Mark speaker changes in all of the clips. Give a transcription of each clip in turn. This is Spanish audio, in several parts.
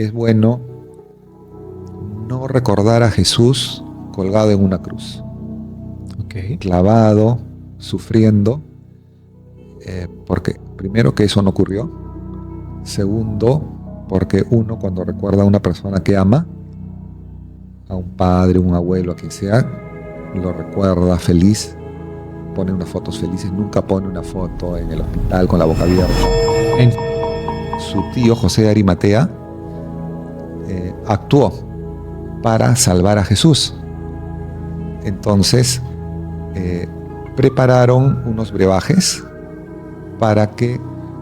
Speaker 1: es bueno no recordar a Jesús colgado en una cruz, clavado, sufriendo, porque primero que eso no ocurrió, segundo porque uno cuando recuerda a una persona que ama, a un padre, un abuelo, a quien sea, lo recuerda feliz, pone unas fotos felices, nunca pone una foto en el hospital con la boca abierta. Su tío José de Arimatea actuó para salvar a Jesús. Entonces prepararon unos brebajes para que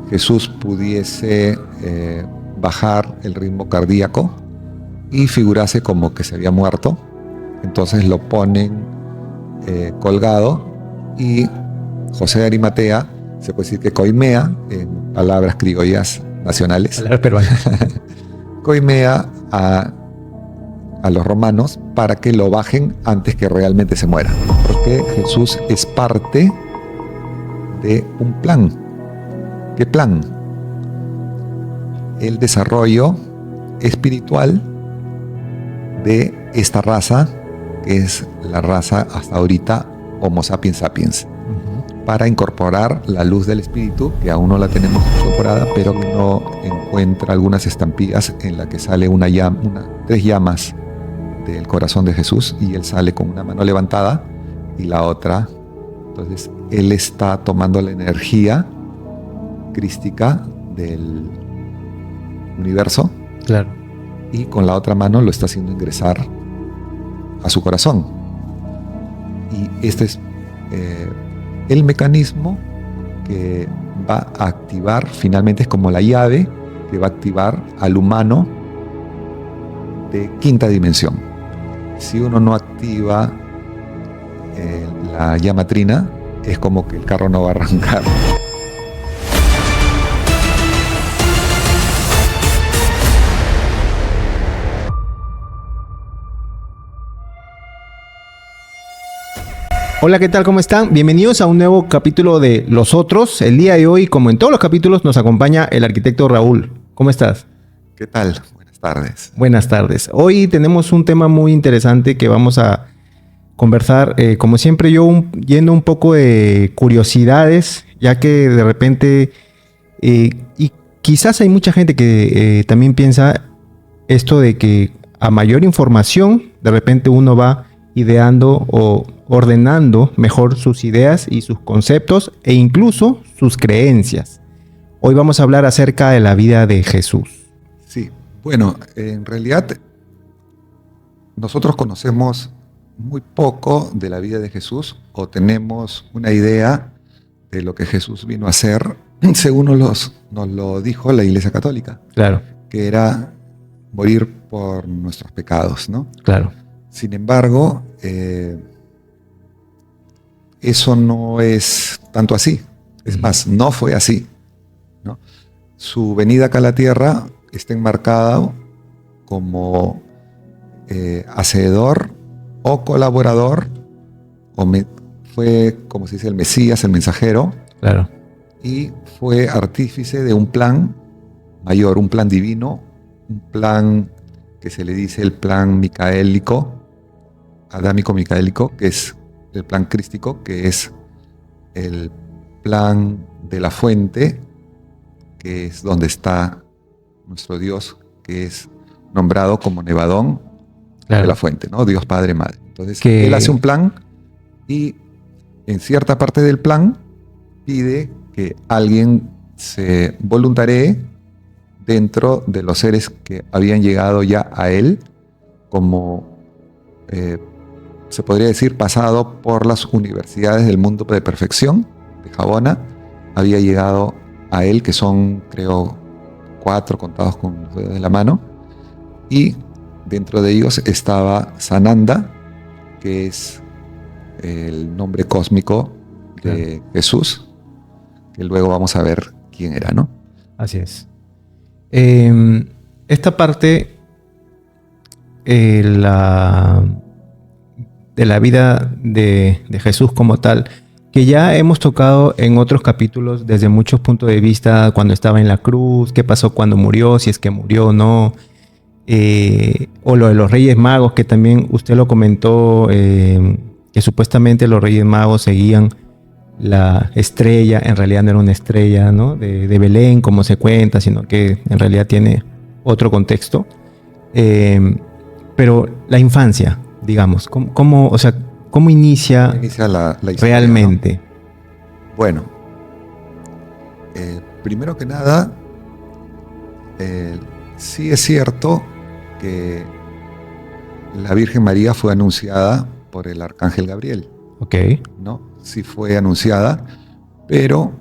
Speaker 1: Jesús pudiese bajar el ritmo cardíaco y figurase como que se había muerto. Entonces lo ponen colgado y José de Arimatea, se puede decir que coimea, en palabras criollas nacionales,
Speaker 2: palabras peruanas,
Speaker 1: coimea a los romanos para que lo bajen antes que realmente se muera, porque Jesús es parte de un plan. ¿Qué plan? El desarrollo espiritual de esta raza, que es la raza hasta ahorita Homo sapiens sapiens, para incorporar la luz del espíritu, que aún no la tenemos incorporada, pero que uno encuentra algunas estampillas en la que sale tres llamas del corazón de Jesús, y él sale con una mano levantada y la otra. Entonces él está tomando la energía crística del universo,
Speaker 2: claro,
Speaker 1: y con la otra mano lo está haciendo ingresar a su corazón. Y este es el mecanismo que va a activar, finalmente es como la llave que va a activar al humano de quinta dimensión. Si uno no activa la llama trina, es como que el carro no va a arrancar.
Speaker 2: Hola, ¿qué tal? ¿Cómo están? Bienvenidos a un nuevo capítulo de Los Otros. El día de hoy, como en todos los capítulos, nos acompaña el arquitecto Raúl. ¿Cómo estás?
Speaker 1: ¿Qué tal? Buenas tardes.
Speaker 2: Buenas tardes. Hoy tenemos un tema muy interesante que vamos a conversar. Como siempre, yo yendo un poco de curiosidades, ya que de repente, y quizás hay mucha gente que también piensa esto de que a mayor información, de repente uno va ideando o ordenando mejor sus ideas y sus conceptos e incluso sus creencias. Hoy vamos a hablar acerca de la vida de Jesús.
Speaker 1: Sí, bueno, en realidad nosotros conocemos muy poco de la vida de Jesús, o tenemos una idea de lo que Jesús vino a hacer, según nos lo dijo la Iglesia Católica.
Speaker 2: Claro.
Speaker 1: Que era morir por nuestros pecados, ¿no?
Speaker 2: Claro.
Speaker 1: Sin embargo, eso no es tanto así. Es más, no fue así, ¿no? Su venida acá a la tierra está enmarcada como hacedor o colaborador, fue, como se dice, el Mesías, el mensajero.
Speaker 2: Claro.
Speaker 1: Y fue artífice de un plan mayor, un plan divino, un plan que se le dice el plan micaélico, adámico-micaélico, que es el plan crístico, que es el plan de la fuente, que es donde está nuestro Dios, que es nombrado como Nevadón, claro, de la fuente, ¿no? Dios Padre, Madre. Entonces, él hace un plan y en cierta parte del plan pide que alguien se voluntaree dentro de los seres que habían llegado ya a él, como se podría decir, pasado por las universidades del mundo de perfección de Jabona, había llegado a él, que son, creo, 4 contados con los dedos de la mano, y dentro de ellos estaba Sananda, que es el nombre cósmico de Jesús, que luego vamos a ver quién era, ¿no?
Speaker 2: Así es. Esta parte de la vida de Jesús como tal, que ya hemos tocado en otros capítulos desde muchos puntos de vista, cuando estaba en la cruz, qué pasó cuando murió, si es que murió o no. o lo de los Reyes Magos, que también usted lo comentó, que supuestamente los Reyes Magos seguían la estrella, en realidad no era una estrella, ¿no? de Belén, como se cuenta, sino que en realidad tiene otro contexto. Pero la infancia, digamos, ¿cómo, o sea, cómo inicia
Speaker 1: la historia,
Speaker 2: realmente?
Speaker 1: ¿no? Bueno, primero que nada, sí es cierto que la Virgen María fue anunciada por el Arcángel Gabriel.
Speaker 2: Ok.
Speaker 1: ¿No? Sí fue anunciada, pero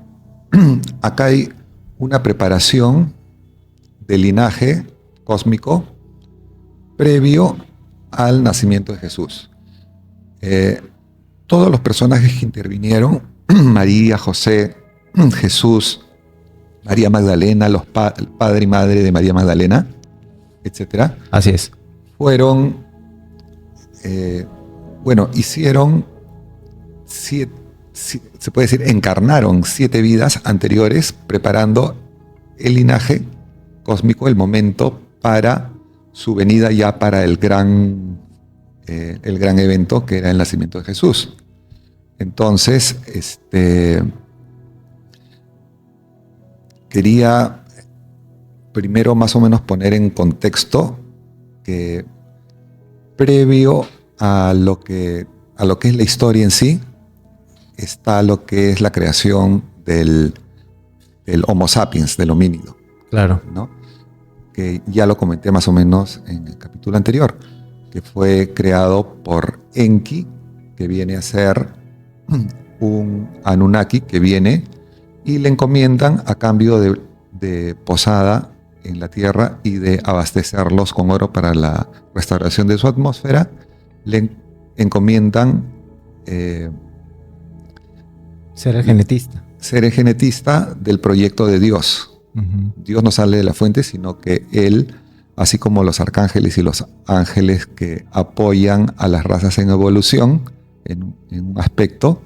Speaker 1: acá hay una preparación del linaje cósmico previo al nacimiento de Jesús. Todos los personajes que intervinieron, María, José, Jesús, María Magdalena, el padre y madre de María Magdalena, etc.
Speaker 2: Así es.
Speaker 1: Fueron, hicieron se puede decir, encarnaron 7 vidas anteriores preparando el linaje cósmico, el momento para su venida ya para el gran evento que era el nacimiento de Jesús. Entonces, quería primero más o menos poner en contexto que previo a lo que es la historia en sí, está lo que es la creación del Homo sapiens, del homínido.
Speaker 2: Claro.
Speaker 1: ¿No? Que ya lo comenté más o menos en el capítulo anterior, que fue creado por Enki, que viene a ser un Anunnaki que viene y le encomiendan a cambio de posada en la tierra y de abastecerlos con oro para la restauración de su atmósfera, le encomiendan
Speaker 2: ser el genetista.
Speaker 1: Ser el genetista del proyecto de Dios.
Speaker 2: Uh-huh.
Speaker 1: Dios no sale de la fuente, sino que Él, así como los arcángeles y los ángeles que apoyan a las razas en evolución, en un aspecto,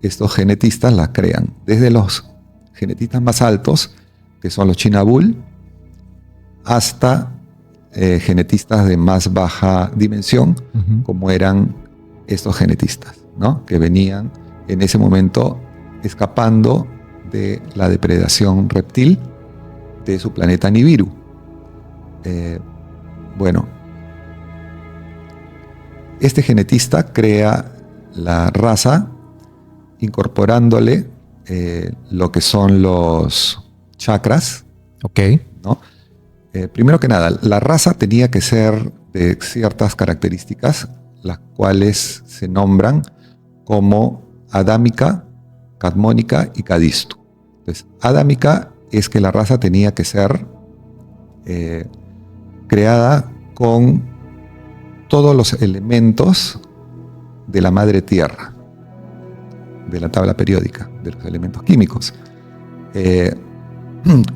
Speaker 1: estos genetistas las crean. Desde los genetistas más altos, que son los Chinabul, hasta genetistas de más baja dimensión, uh-huh, como eran estos genetistas, ¿no? Que venían en ese momento escapando de la depredación reptil de su planeta Nibiru. Este genetista crea la raza incorporándole lo que son los chakras.
Speaker 2: Ok.
Speaker 1: ¿No? Primero que nada, la raza tenía que ser de ciertas características, las cuales se nombran como adámica, cadmónica y cadistu. Entonces, adámica es que la raza tenía que ser creada con todos los elementos de la madre tierra, de la tabla periódica, de los elementos químicos.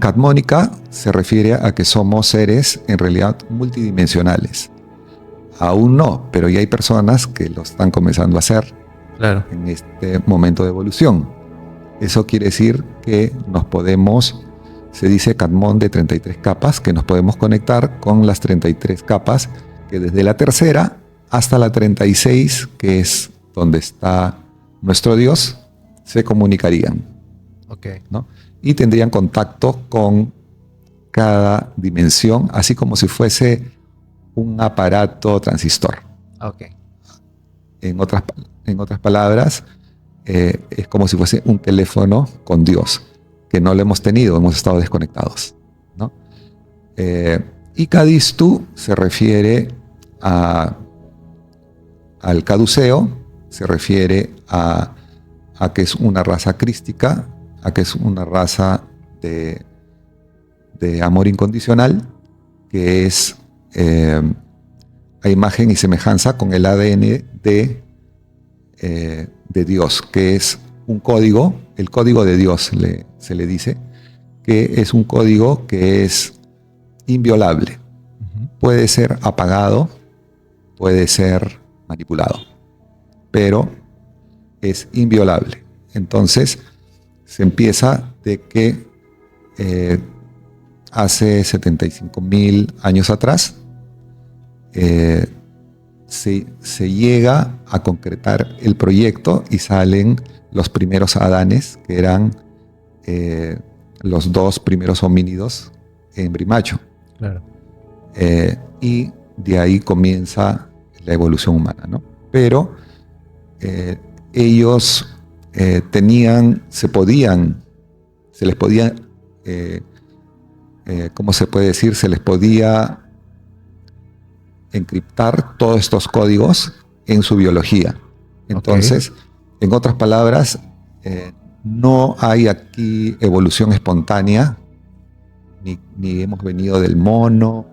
Speaker 1: Cadmónica se refiere a que somos seres en realidad multidimensionales. Aún no, pero ya hay personas que lo están comenzando a hacer.
Speaker 2: Claro.
Speaker 1: En este momento de evolución. Eso quiere decir que nos podemos, se dice Cadmón de 33 capas, que nos podemos conectar con las 33 capas, que desde la tercera hasta la 36, que es donde está nuestro Dios, se comunicarían.
Speaker 2: Okay.
Speaker 1: ¿No? Y tendrían contacto con cada dimensión, así como si fuese un aparato transistor.
Speaker 2: Okay.
Speaker 1: En otras palabras, es como si fuese un teléfono con Dios, que no lo hemos tenido, hemos estado desconectados, ¿no? Y Cadistu se refiere al caduceo, se refiere a que es una raza crística, a que es una raza de amor incondicional, que es a imagen y semejanza con el ADN de Dios, que es un código, el código de Dios se le dice, que es un código que es inviolable. Uh-huh. Puede ser apagado, puede ser manipulado, pero es inviolable. Entonces, se empieza de que hace 75,000 años atrás, se llega a concretar el proyecto y salen los primeros Adanes, que eran los 2 primeros homínidos en Brimacho.
Speaker 2: Claro.
Speaker 1: Y de ahí comienza la evolución humana, ¿no? Pero ellos se les podía, ¿cómo se puede decir? Se les podía encriptar todos estos códigos en su biología. Entonces, en otras palabras, no hay aquí evolución espontánea, ni hemos venido del mono,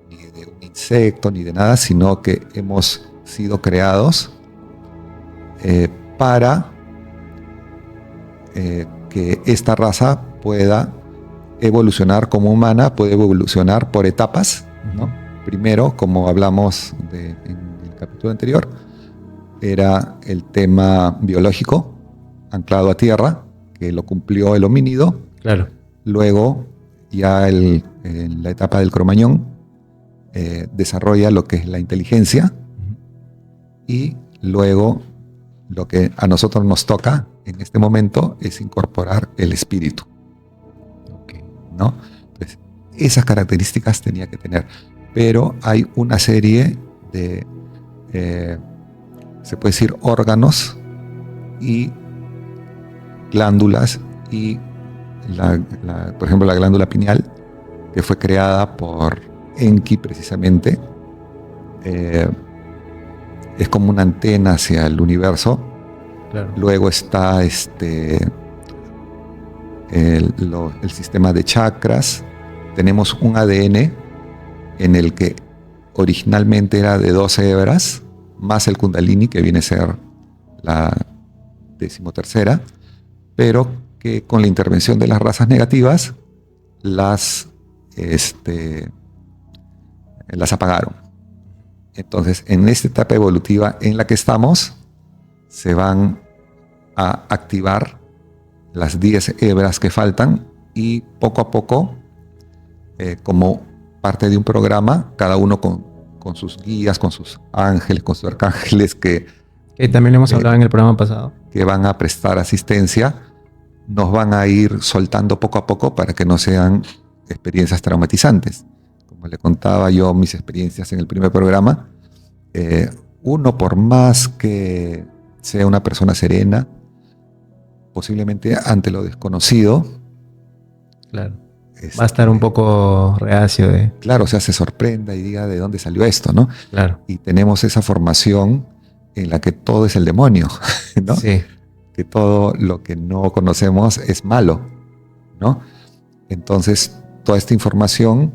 Speaker 1: ni de un insecto, ni de nada, sino que hemos sido creados para que esta raza pueda evolucionar como humana, puede evolucionar por etapas, ¿no? Primero, como hablamos en el capítulo anterior, era el tema biológico, anclado a tierra, que lo cumplió el homínido.
Speaker 2: Claro.
Speaker 1: Luego, ya en la etapa del Cromañón, desarrolla lo que es la inteligencia. Y luego, lo que a nosotros nos toca en este momento es incorporar el espíritu. ¿No? Entonces, esas características tenía que tener. Pero hay una serie de, se puede decir, órganos y glándulas, y por ejemplo la glándula pineal, que fue creada por Enki precisamente, es como una antena hacia el universo.
Speaker 2: Claro.
Speaker 1: Luego está el sistema de chakras. Tenemos un ADN en el que originalmente era de 12 hebras, más el Kundalini, que viene a ser la 13ª, pero que con la intervención de las razas negativas las apagaron. Entonces, en esta etapa evolutiva en la que estamos, se van a activar las 10 hebras que faltan, y poco a poco, como parte de un programa, cada uno con sus guías, con sus ángeles, con sus arcángeles que
Speaker 2: también hemos hablado en el programa pasado,
Speaker 1: que van a prestar asistencia, nos van a ir soltando poco a poco para que no sean experiencias traumatizantes. Como le contaba yo mis experiencias en el primer programa, uno, por más que sea una persona serena, posiblemente ante lo desconocido,
Speaker 2: claro, va a estar un poco reacio de...
Speaker 1: Claro, o sea, se sorprenda y diga de dónde salió esto, ¿no?
Speaker 2: Claro.
Speaker 1: Y tenemos esa formación en la que todo es el demonio, ¿no?
Speaker 2: Sí.
Speaker 1: Que todo lo que no conocemos es malo, ¿no? Entonces, toda esta información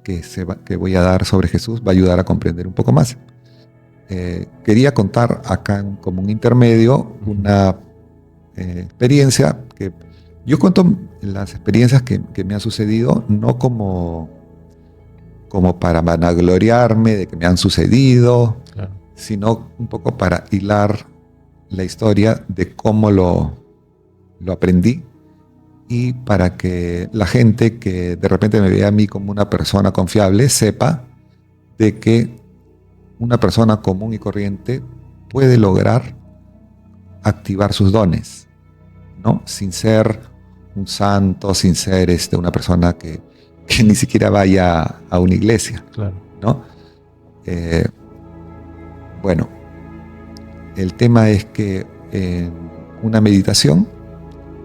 Speaker 1: que voy a dar sobre Jesús va a ayudar a comprender un poco más. Quería contar acá como un intermedio una experiencia que yo cuento las experiencias que me han sucedido, no como para vanagloriarme de que me han sucedido, claro, sino un poco para hilar la historia de cómo lo aprendí, y para que la gente que de repente me vea a mí como una persona confiable sepa de que una persona común y corriente puede lograr activar sus dones, ¿no? Sin ser un santo, sin ser una persona que ni siquiera vaya a una iglesia,
Speaker 2: claro,
Speaker 1: ¿no? Bueno, el tema es que en una meditación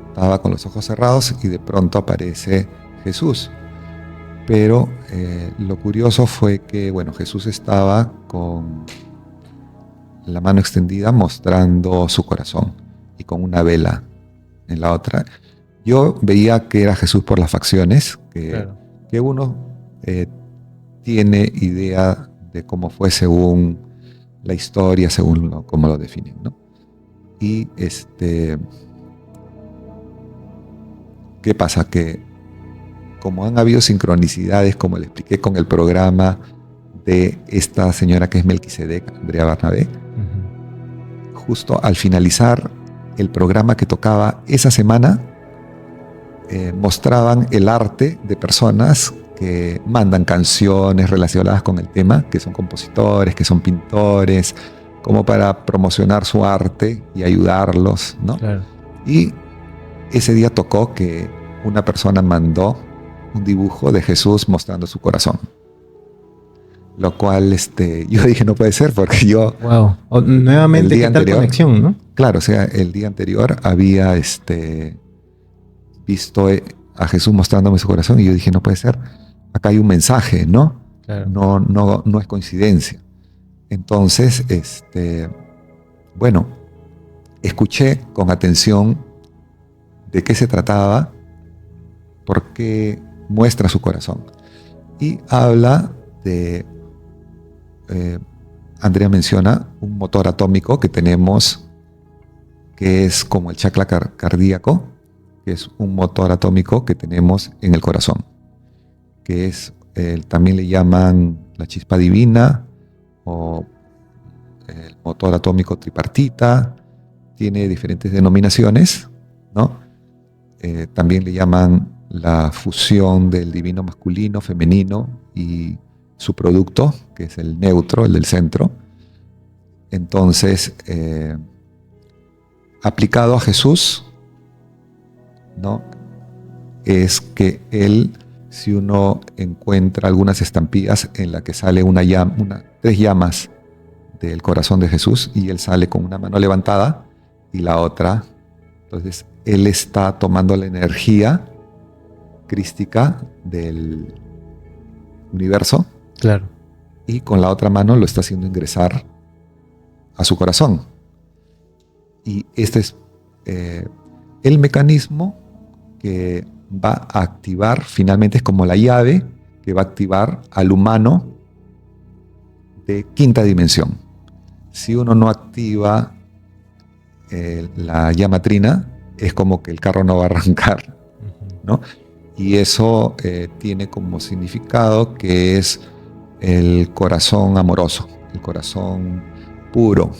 Speaker 1: estaba con los ojos cerrados y de pronto aparece Jesús. Pero lo curioso fue que, bueno, Jesús estaba con la mano extendida mostrando su corazón y con una vela en la otra. Yo veía que era Jesús por las facciones,
Speaker 2: claro,
Speaker 1: que uno tiene idea de cómo fue según la historia, según cómo lo definen, ¿no? Y ¿qué pasa? Que como han habido sincronicidades, como le expliqué con el programa de esta señora que es Melquisedec, Andrea Barnabé, justo al finalizar el programa que tocaba esa semana, mostraban el arte de personas que mandan canciones relacionadas con el tema, que son compositores, que son pintores, como para promocionar su arte y ayudarlos, ¿no?
Speaker 2: Claro.
Speaker 1: Y ese día tocó que una persona mandó un dibujo de Jesús mostrando su corazón. Lo cual yo dije, no puede ser, porque yo...
Speaker 2: Wow. Nuevamente, ¿qué tal conexión, no?
Speaker 1: Claro, o sea, el día anterior había visto a Jesús mostrándome su corazón y yo dije, no puede ser, acá hay un mensaje, ¿no?
Speaker 2: Claro.
Speaker 1: No es coincidencia. Entonces, bueno, escuché con atención de qué se trataba, por qué muestra su corazón. Y habla de, Andrea menciona un motor atómico que tenemos, que es como el chakra cardíaco, que es un motor atómico que tenemos en el corazón, que es, también le llaman la chispa divina o el motor atómico tripartita, tiene diferentes denominaciones, ¿no? También le llaman la fusión del divino masculino, femenino y su producto, que es el neutro, el del centro. Entonces, aplicado a Jesús, ¿no? Es que él, si uno encuentra algunas estampillas en las que sale tres llamas del corazón de Jesús y él sale con una mano levantada y la otra, entonces él está tomando la energía crística del universo,
Speaker 2: claro,
Speaker 1: y con la otra mano lo está haciendo ingresar a su corazón. Y este es el mecanismo que va a activar, finalmente es como la llave que va a activar al humano de quinta dimensión. Si uno no activa la llama trina, es como que el carro no va a arrancar, ¿no? Y eso tiene como significado que es el corazón amoroso, el corazón puro.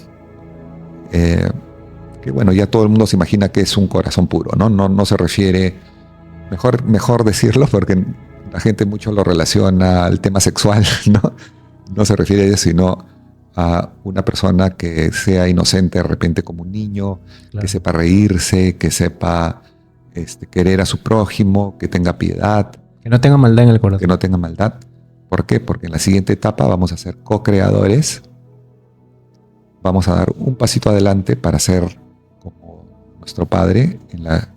Speaker 1: Que bueno, ya todo el mundo se imagina que es un corazón puro, ¿no? No se refiere, mejor decirlo porque la gente mucho lo relaciona al tema sexual, ¿no? No se refiere a eso, sino a una persona que sea inocente de repente como un niño, claro, que sepa reírse, que sepa querer a su prójimo, que tenga piedad.
Speaker 2: Que no tenga maldad en el corazón.
Speaker 1: Que no tenga maldad. ¿Por qué? Porque en la siguiente etapa vamos a ser co-creadores. Vamos a dar un pasito adelante para ser como nuestro Padre en la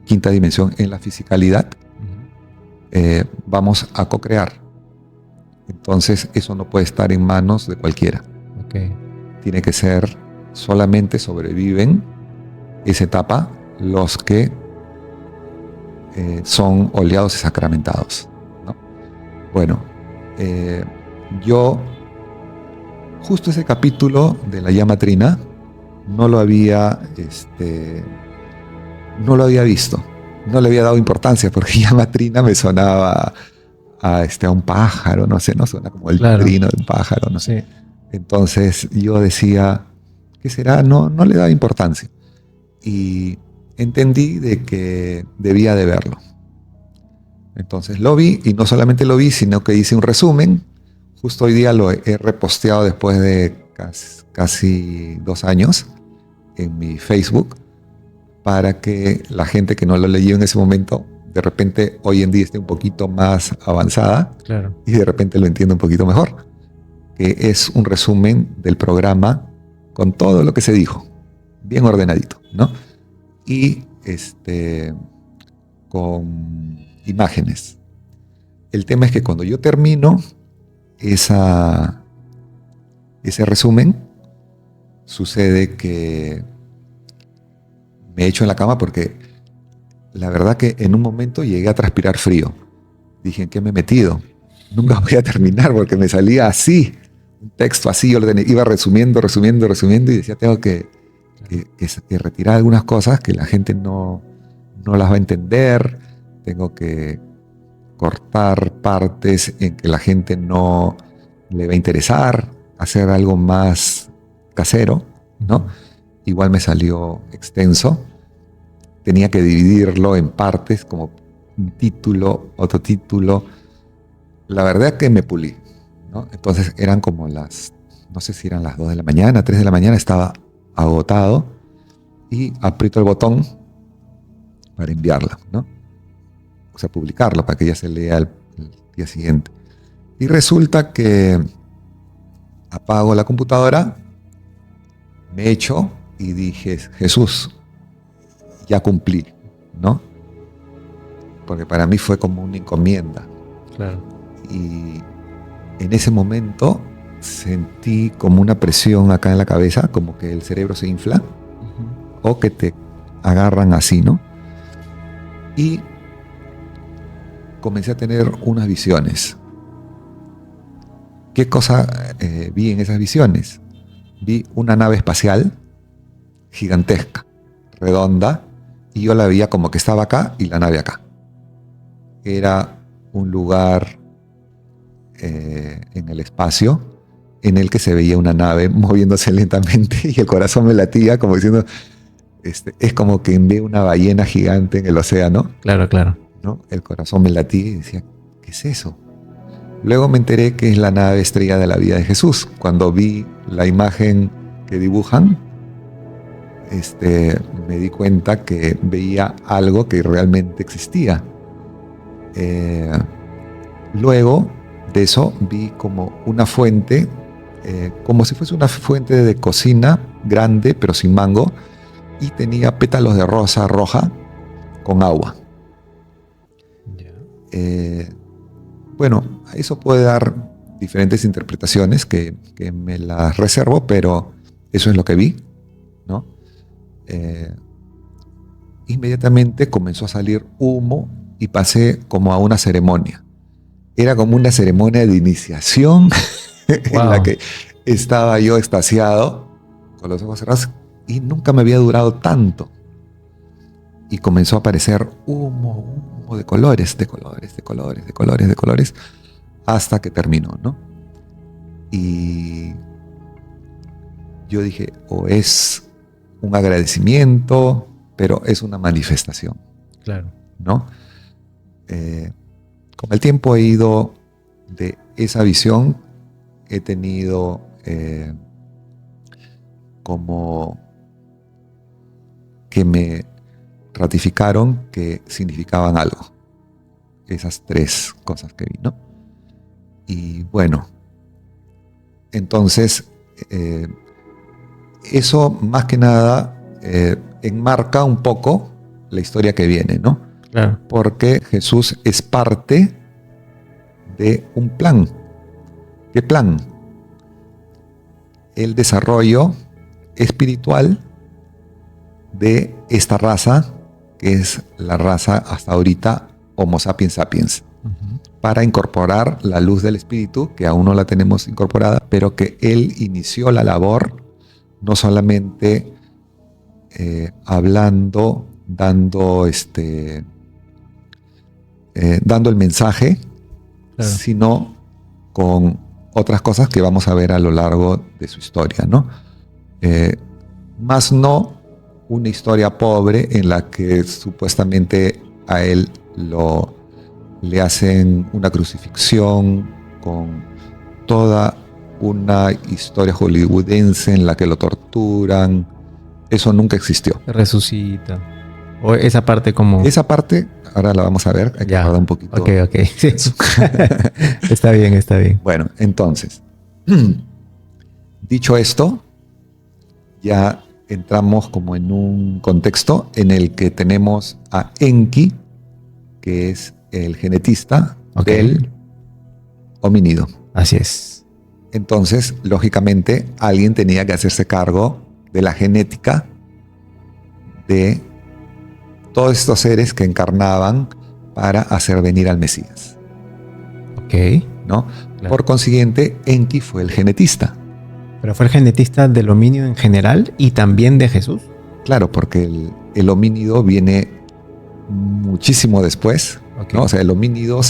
Speaker 1: quinta dimensión, en la fisicalidad. Vamos a co-crear. Entonces eso no puede estar en manos de cualquiera.
Speaker 2: Okay.
Speaker 1: Tiene que ser, solamente sobreviven esa etapa los que son oleados y sacramentados, ¿no? Bueno, yo justo ese capítulo de la llama trina no lo había visto, no le había dado importancia porque llama trina me sonaba a un pájaro, no sé, no suena como el claro, trino de un pájaro, no sé. Sí. Entonces yo decía, ¿qué será? No le daba importancia. Y entendí de que debía de verlo. Entonces lo vi, y no solamente lo vi, sino que hice un resumen. Justo hoy día lo he reposteado después de casi 2 años en mi Facebook, para que la gente que no lo leyó en ese momento, de repente hoy en día esté un poquito más avanzada, claro, y de repente lo entienda un poquito mejor. Que es un resumen del programa con todo lo que se dijo, bien ordenadito, ¿no? Y con imágenes. El tema es que cuando yo termino ese resumen, sucede que me echo en la cama porque la verdad que en un momento llegué a transpirar frío. Dije, ¿en qué me he metido? Nunca voy a terminar porque me salía así, un texto así, yo iba resumiendo y decía, tengo que retirar algunas cosas que la gente no las va a entender, tengo que cortar partes en que la gente no le va a interesar, hacer algo más casero, ¿no? Igual me salió extenso, tenía que dividirlo en partes como un título, otro título, la verdad es que me pulí, ¿no? Entonces eran como no sé si eran las 2 de la mañana, 3 de la mañana, estaba agotado y aprieto el botón para enviarla, ¿no? O sea, publicarlo para que ya se lea el día siguiente. Y resulta que apago la computadora, me echo y dije, Jesús, ya cumplí, ¿no? Porque para mí fue como una encomienda.
Speaker 2: Claro.
Speaker 1: Y en ese momento sentí como una presión acá en la cabeza, como que el cerebro se infla, o que te agarran así, ¿no? Y comencé a tener unas visiones. ¿Qué cosa vi en esas visiones? Vi una nave espacial gigantesca, redonda, y yo la veía como que estaba acá y la nave acá. Era un lugar en el espacio en el que se veía una nave moviéndose lentamente y el corazón me latía como diciendo, es como que ve una ballena gigante en el océano.
Speaker 2: Claro, claro.
Speaker 1: ¿No? El corazón me latía y decía, ¿qué es eso? Luego me enteré que es la nave estrella de la vida de Jesús. Cuando vi la imagen que dibujan, me di cuenta que veía algo que realmente existía. Luego de eso vi como una fuente, como si fuese una fuente de cocina grande, pero sin mango, y tenía pétalos de rosa roja con agua. Bueno, eso puede dar diferentes interpretaciones que me las reservo, pero eso es lo que vi, ¿no? Inmediatamente comenzó a salir humo y pasé como a una ceremonia. Era como una ceremonia de iniciación en la que estaba yo extasiado, con los ojos cerrados, y nunca me había durado tanto. Y comenzó a aparecer humo de colores, hasta que terminó, ¿no? Y yo dije, o es un agradecimiento, pero es una manifestación.
Speaker 2: Claro.
Speaker 1: ¿No? Con el tiempo he ido de esa visión, he tenido como que me ratificaron que significaban algo. Esas 3 cosas que vi, ¿no? Y bueno, entonces eso más que nada enmarca un poco la historia que viene, ¿no?
Speaker 2: Claro.
Speaker 1: Porque Jesús es parte de un plan. ¿Qué plan? El desarrollo espiritual de esta raza, que es la raza hasta ahorita Homo sapiens sapiens, para incorporar la luz del espíritu, que aún no la tenemos incorporada, pero que él inició la labor, no solamente hablando, dando el mensaje, claro, sino con otras cosas que vamos a ver a lo largo de su historia, ¿no? Más no una historia pobre en la que supuestamente a él le hacen una crucifixión con toda una historia hollywoodense en la que lo torturan. Eso nunca existió.
Speaker 2: Resucita. O esa parte como...
Speaker 1: Esa parte, ahora la vamos a ver. Hay que guardar un poquito.
Speaker 2: Ok. Sí. Está bien.
Speaker 1: Bueno, entonces, dicho esto, ya entramos como en un contexto en el que tenemos a Enki, que es el genetista del homínido.
Speaker 2: Así es.
Speaker 1: Entonces, lógicamente, alguien tenía que hacerse cargo de la genética de todos estos seres que encarnaban para hacer venir al Mesías.
Speaker 2: Ok.
Speaker 1: ¿No?
Speaker 2: Claro.
Speaker 1: Por consiguiente, Enki fue el genetista.
Speaker 2: ¿Pero fue el genetista del homínido en general y también de Jesús?
Speaker 1: Claro, porque el homínido viene muchísimo después. Okay. ¿No? O sea, el homínido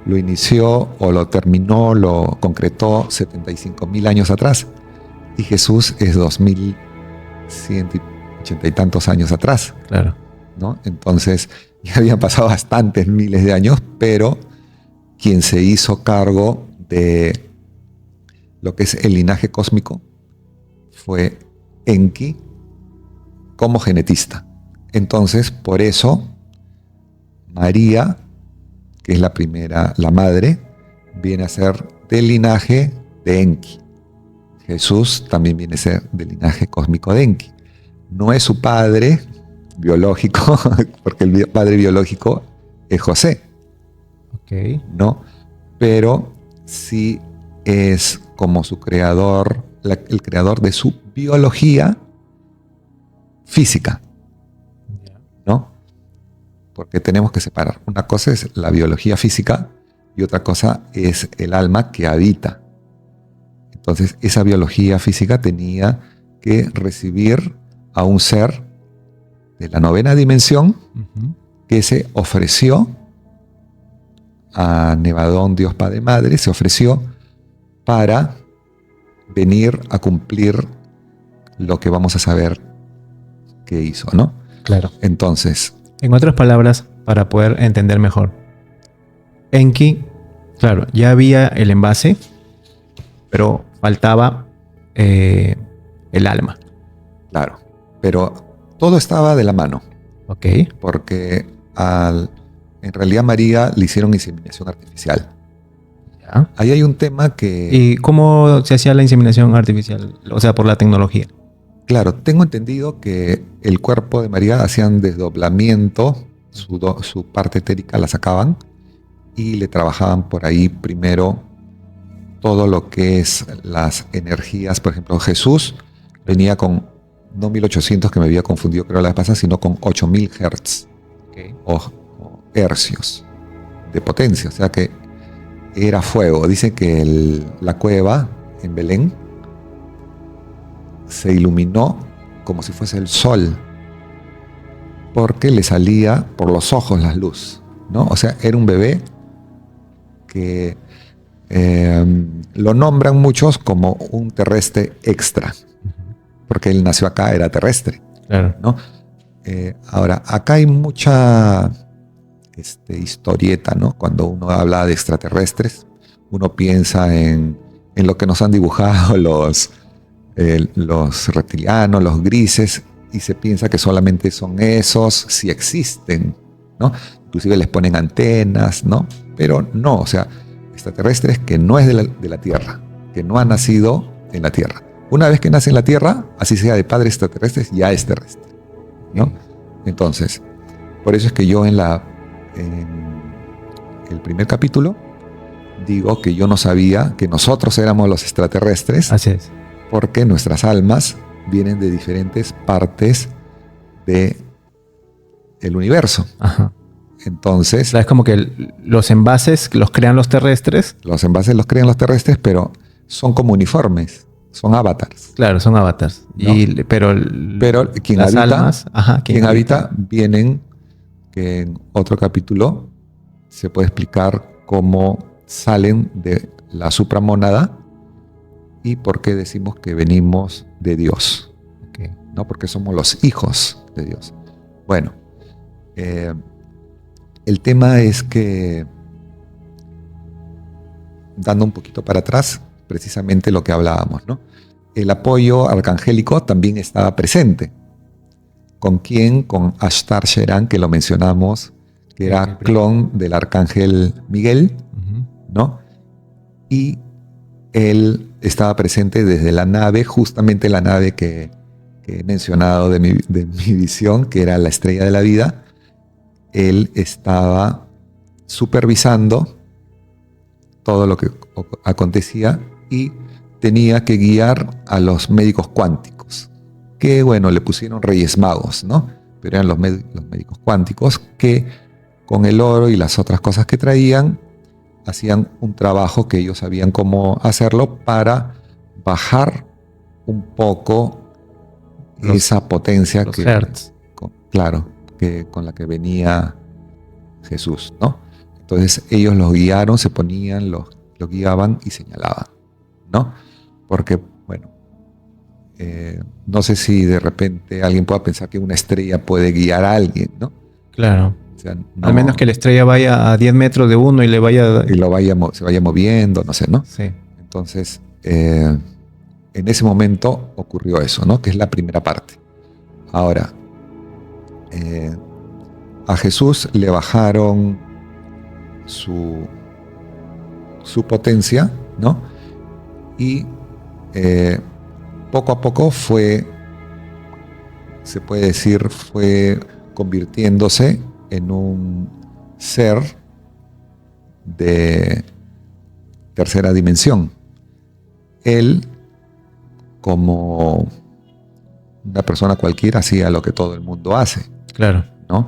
Speaker 1: lo inició o lo terminó, lo concretó 75,000 años atrás. Y Jesús es 2,180 y tantos años atrás.
Speaker 2: Claro.
Speaker 1: ¿No? Entonces, ya habían pasado bastantes miles de años, pero quien se hizo cargo de lo que es el linaje cósmico fue Enki como genetista. Entonces, por eso, María, que es la primera, la madre, viene a ser del linaje de Enki. Jesús también viene a ser del linaje cósmico de Enki. No es su padre biológico, porque el padre biológico es José.
Speaker 2: Ok.
Speaker 1: ¿No? Pero sí es como su creador, el creador de su biología física, ¿no? Porque tenemos que separar. Una cosa es la biología física y otra cosa es el alma que habita. Entonces, esa biología física tenía que recibir a un ser de la 9ª dimensión que se ofreció a Nevadón, Dios Padre Madre, se ofreció para venir a cumplir lo que vamos a saber que hizo, ¿no?
Speaker 2: Claro.
Speaker 1: Entonces,
Speaker 2: En otras palabras, para poder entender mejor, Enki, claro, ya había el envase, pero faltaba el alma.
Speaker 1: claro, pero todo estaba de la mano,
Speaker 2: Ok.
Speaker 1: porque en realidad a María le hicieron inseminación artificial.
Speaker 2: Ya.
Speaker 1: Ahí hay un tema que,
Speaker 2: ¿Y cómo se hacía la inseminación artificial? O sea, por la tecnología.
Speaker 1: claro, tengo entendido que el cuerpo de María hacían desdoblamiento, su parte etérica la sacaban y le trabajaban por ahí primero todo lo que es las energías. Por ejemplo, Jesús venía con, no 1800 que me había confundido creo la vez pasada, sino con 8000 Hz
Speaker 2: Okay.
Speaker 1: o hercios de potencia, o sea que era fuego. Dice que la cueva en Belén se iluminó como si fuese el sol, porque le salía por los ojos la luz, ¿no? O sea, era un bebé que lo nombran muchos como un terrestre extra, porque él nació acá, era terrestre,
Speaker 2: Claro.
Speaker 1: ¿no? Ahora, acá hay mucha historieta, ¿no? Cuando uno habla de extraterrestres, uno piensa en lo que nos han dibujado los reptilianos, los grises, y se piensa que solamente son esos, si existen, ¿no? Inclusive les ponen antenas, ¿no? Pero no, o sea, extraterrestres que no es de la Tierra, que no ha nacido en la Tierra. Una vez que nace en la Tierra, así sea de padres extraterrestres, ya es terrestre, ¿no? Entonces, por eso es que yo en el primer capítulo digo que yo no sabía que nosotros éramos los extraterrestres.
Speaker 2: Así es.
Speaker 1: Porque nuestras almas vienen de diferentes partes del universo.
Speaker 2: Ajá.
Speaker 1: Entonces,
Speaker 2: O sea, es como que los envases los crean los terrestres.
Speaker 1: los envases los crean los terrestres, pero son como uniformes, son avatars.
Speaker 2: Claro, son avatars.
Speaker 1: No.
Speaker 2: Pero
Speaker 1: quien
Speaker 2: las
Speaker 1: habita,
Speaker 2: almas, ajá,
Speaker 1: quien habita vienen, que en otro capítulo se puede explicar cómo salen de la supramónada y por qué decimos que venimos de Dios.
Speaker 2: Okay.
Speaker 1: ¿No? Porque somos los hijos de Dios. Bueno, el tema es que, dando un poquito para atrás, precisamente lo que hablábamos, ¿no? El apoyo arcangélico también estaba presente. ¿Con quién? Con Ashtar Sheran, que lo mencionamos, que era clon del arcángel Miguel, ¿no? Y él estaba presente desde la nave, justamente la nave que he mencionado de mi visión, que era la estrella de la vida. Él estaba supervisando todo lo que acontecía y tenía que guiar a los médicos cuánticos, que bueno, le pusieron Reyes Magos, ¿no? Pero eran los médicos cuánticos que con el oro y las otras cosas que traían, hacían un trabajo que ellos sabían cómo hacerlo para bajar un poco esa potencia
Speaker 2: los hertz.
Speaker 1: con la que venía Jesús, ¿no? Entonces ellos los guiaron, se ponían, los guiaban y señalaban, ¿no? Porque, bueno, no sé si de repente alguien pueda pensar que una estrella puede guiar a alguien, ¿no?
Speaker 2: Claro.
Speaker 1: O sea,
Speaker 2: Al menos que la estrella vaya a 10 metros de uno y le vaya...
Speaker 1: Y se vaya moviendo, no sé, ¿no?
Speaker 2: Sí.
Speaker 1: Entonces, en ese momento ocurrió eso, ¿no? Que es la primera parte. Ahora, a Jesús le bajaron su potencia, ¿no? Y poco a poco se puede decir, fue convirtiéndose en un ser de tercera dimensión. Él, como una persona cualquiera, hacía lo que todo el mundo hace.
Speaker 2: Claro.
Speaker 1: ¿No?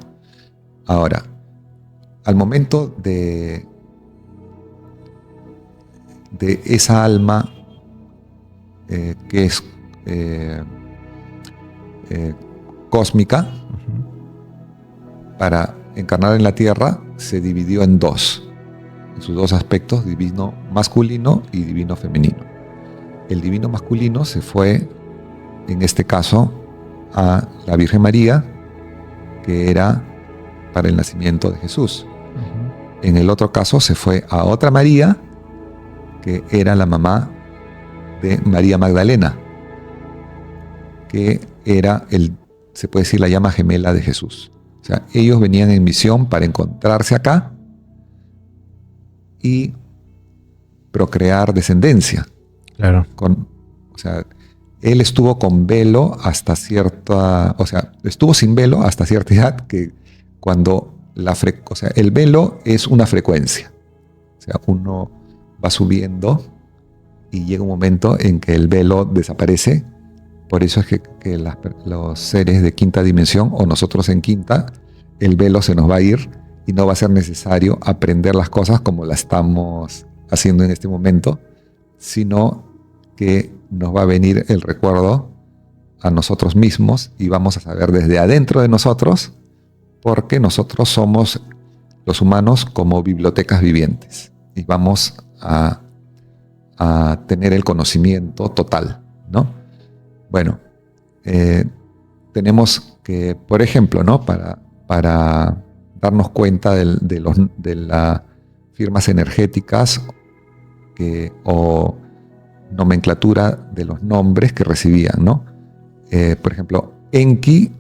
Speaker 1: Ahora, al momento de esa alma que es cósmica, para encarnar en la Tierra, se dividió en dos, en sus dos aspectos, divino masculino y divino femenino. El divino masculino se fue, en este caso, a la Virgen María, que era para el nacimiento de Jesús. En el otro caso se fue a otra María, que era la mamá de María Magdalena, que era se puede decir, la llama gemela de Jesús. O sea, ellos venían en misión para encontrarse acá y procrear descendencia.
Speaker 2: Claro.
Speaker 1: O sea, él estuvo con velo hasta cierta... O sea, estuvo sin velo hasta cierta edad, que cuando o sea, el velo es una frecuencia. O sea, uno va subiendo y llega un momento en que el velo desaparece. Por eso es que los seres de quinta dimensión, o nosotros en quinta, el velo se nos va a ir y no va a ser necesario aprender las cosas como las estamos haciendo en este momento, sino que nos va a venir el recuerdo a nosotros mismos y vamos a saber desde adentro de nosotros, porque nosotros somos los humanos como bibliotecas vivientes y vamos a tener el conocimiento total, ¿no? Bueno, tenemos que, por ejemplo, ¿no? Para darnos cuenta de las firmas energéticas o nomenclatura de los nombres que recibían, ¿no? Por ejemplo, Enki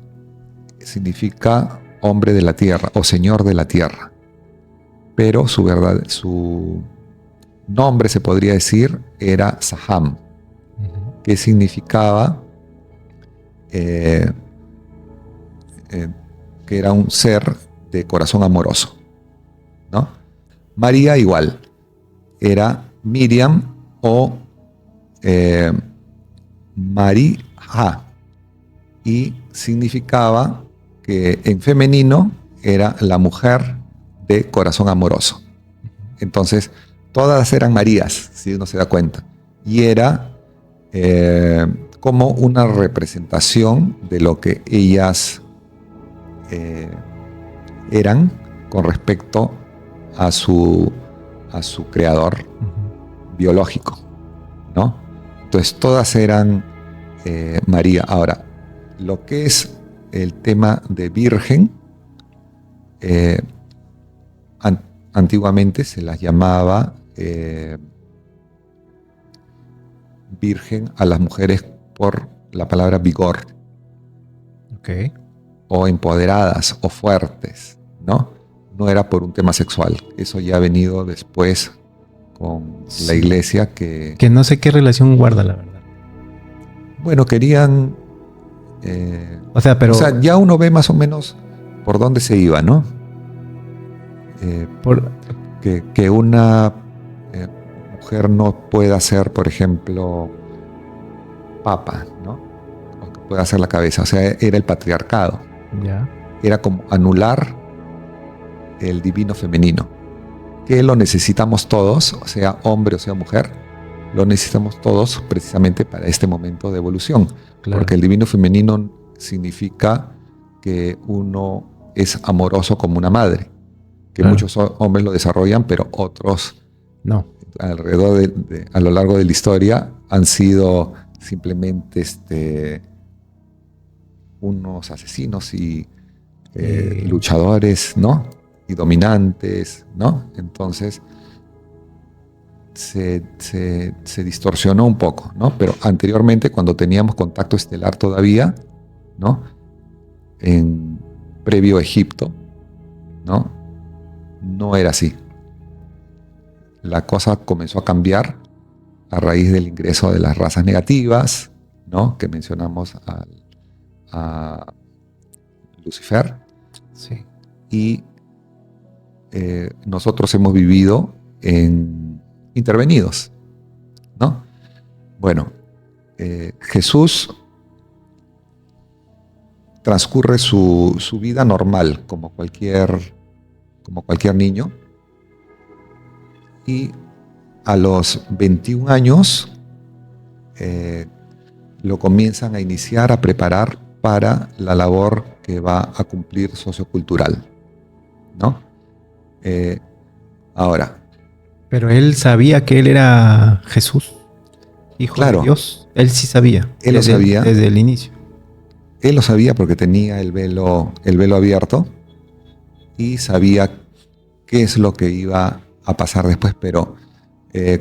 Speaker 1: significa hombre de la tierra o señor de la tierra, pero su nombre, se podría decir, era Saham, que significaba que era un ser de corazón amoroso, ¿no? María igual, era Miriam o Marija, y significaba que en femenino era la mujer de corazón amoroso. Entonces, todas eran Marías, si uno se da cuenta, y era como una representación de lo que ellas eran con respecto a su creador biológico, ¿no? Entonces todas eran María. Ahora, lo que es el tema de virgen, antiguamente se las llamaba virgen a las mujeres por la palabra vigor.
Speaker 2: Okay.
Speaker 1: O empoderadas o fuertes, ¿no? No era por un tema sexual. Eso ya ha venido después con la iglesia que
Speaker 2: no sé qué relación guarda, la verdad.
Speaker 1: Bueno, querían...
Speaker 2: o sea,
Speaker 1: ya uno ve más o menos por dónde se iba, ¿no? Que una mujer no pueda ser, por ejemplo, papa, ¿no? O que pueda ser la cabeza. O sea, era el patriarcado.
Speaker 2: Ya.
Speaker 1: Era como anular el divino femenino, que lo necesitamos todos, o sea, hombre o sea mujer, lo necesitamos todos precisamente para este momento de evolución. Claro. Porque el divino femenino significa que uno es amoroso como una madre, que claro, muchos hombres lo desarrollan, pero otros
Speaker 2: no.
Speaker 1: Alrededor a lo largo de la historia han sido simplemente unos asesinos y luchadores, ¿no? Y dominantes, ¿no? Entonces se distorsionó un poco, ¿no? Pero anteriormente, cuando teníamos contacto estelar todavía, ¿no? En previo Egipto, ¿no? No era así. La cosa comenzó a cambiar a raíz del ingreso de las razas negativas, ¿no? Que mencionamos a Lucifer.
Speaker 2: Sí.
Speaker 1: Y nosotros hemos vivido intervenidos, ¿no? Bueno, Jesús transcurre su vida normal, como cualquier niño, y a los 21 años lo comienzan a iniciar, a preparar para la labor que va a cumplir sociocultural, ¿no? Ahora.
Speaker 2: Pero él sabía que él era Jesús, hijo de Dios. Él sí sabía.
Speaker 1: Él lo sabía.
Speaker 2: Desde el inicio.
Speaker 1: Él lo sabía porque tenía el velo abierto y sabía qué es lo que iba a pasar después, pero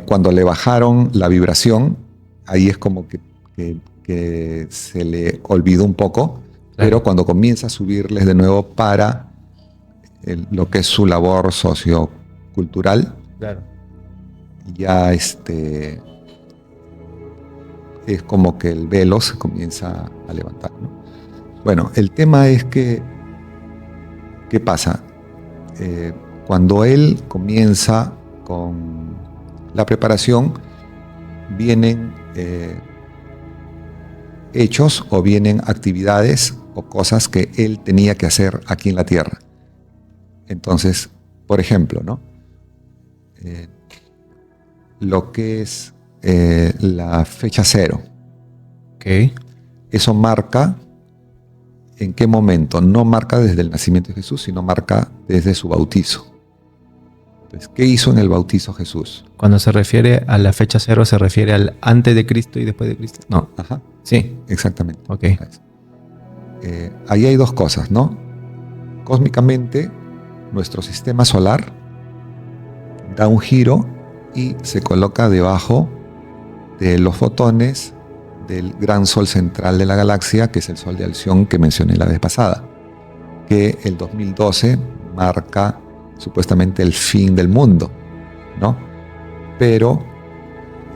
Speaker 1: cuando le bajaron la vibración, ahí es como que se le olvidó un poco, claro. Pero cuando comienza a subirles de nuevo para lo que es su labor sociocultural,
Speaker 2: claro.
Speaker 1: Ya es como que el velo se comienza a levantar, ¿no? Bueno, el tema es que, ¿qué pasa? Cuando él comienza con la preparación, vienen hechos o vienen actividades o cosas que él tenía que hacer aquí en la tierra. Entonces, por ejemplo, ¿no? Lo que es la fecha 0.
Speaker 2: Okay.
Speaker 1: Eso marca en qué momento. No marca desde el nacimiento de Jesús, sino marca desde su bautizo. Entonces, ¿qué hizo en el bautizo Jesús?
Speaker 2: Cuando se refiere a la fecha 0, ¿se refiere al antes de Cristo y después de Cristo? No.
Speaker 1: Ajá.
Speaker 2: Sí.
Speaker 1: Exactamente.
Speaker 2: Okay.
Speaker 1: Ahí hay dos cosas, ¿no? Cósmicamente, nuestro sistema solar da un giro y se coloca debajo de los fotones del gran sol central de la galaxia, que es el Sol de Alción que mencioné la vez pasada, que el 2012 marca supuestamente el fin del mundo, ¿no? Pero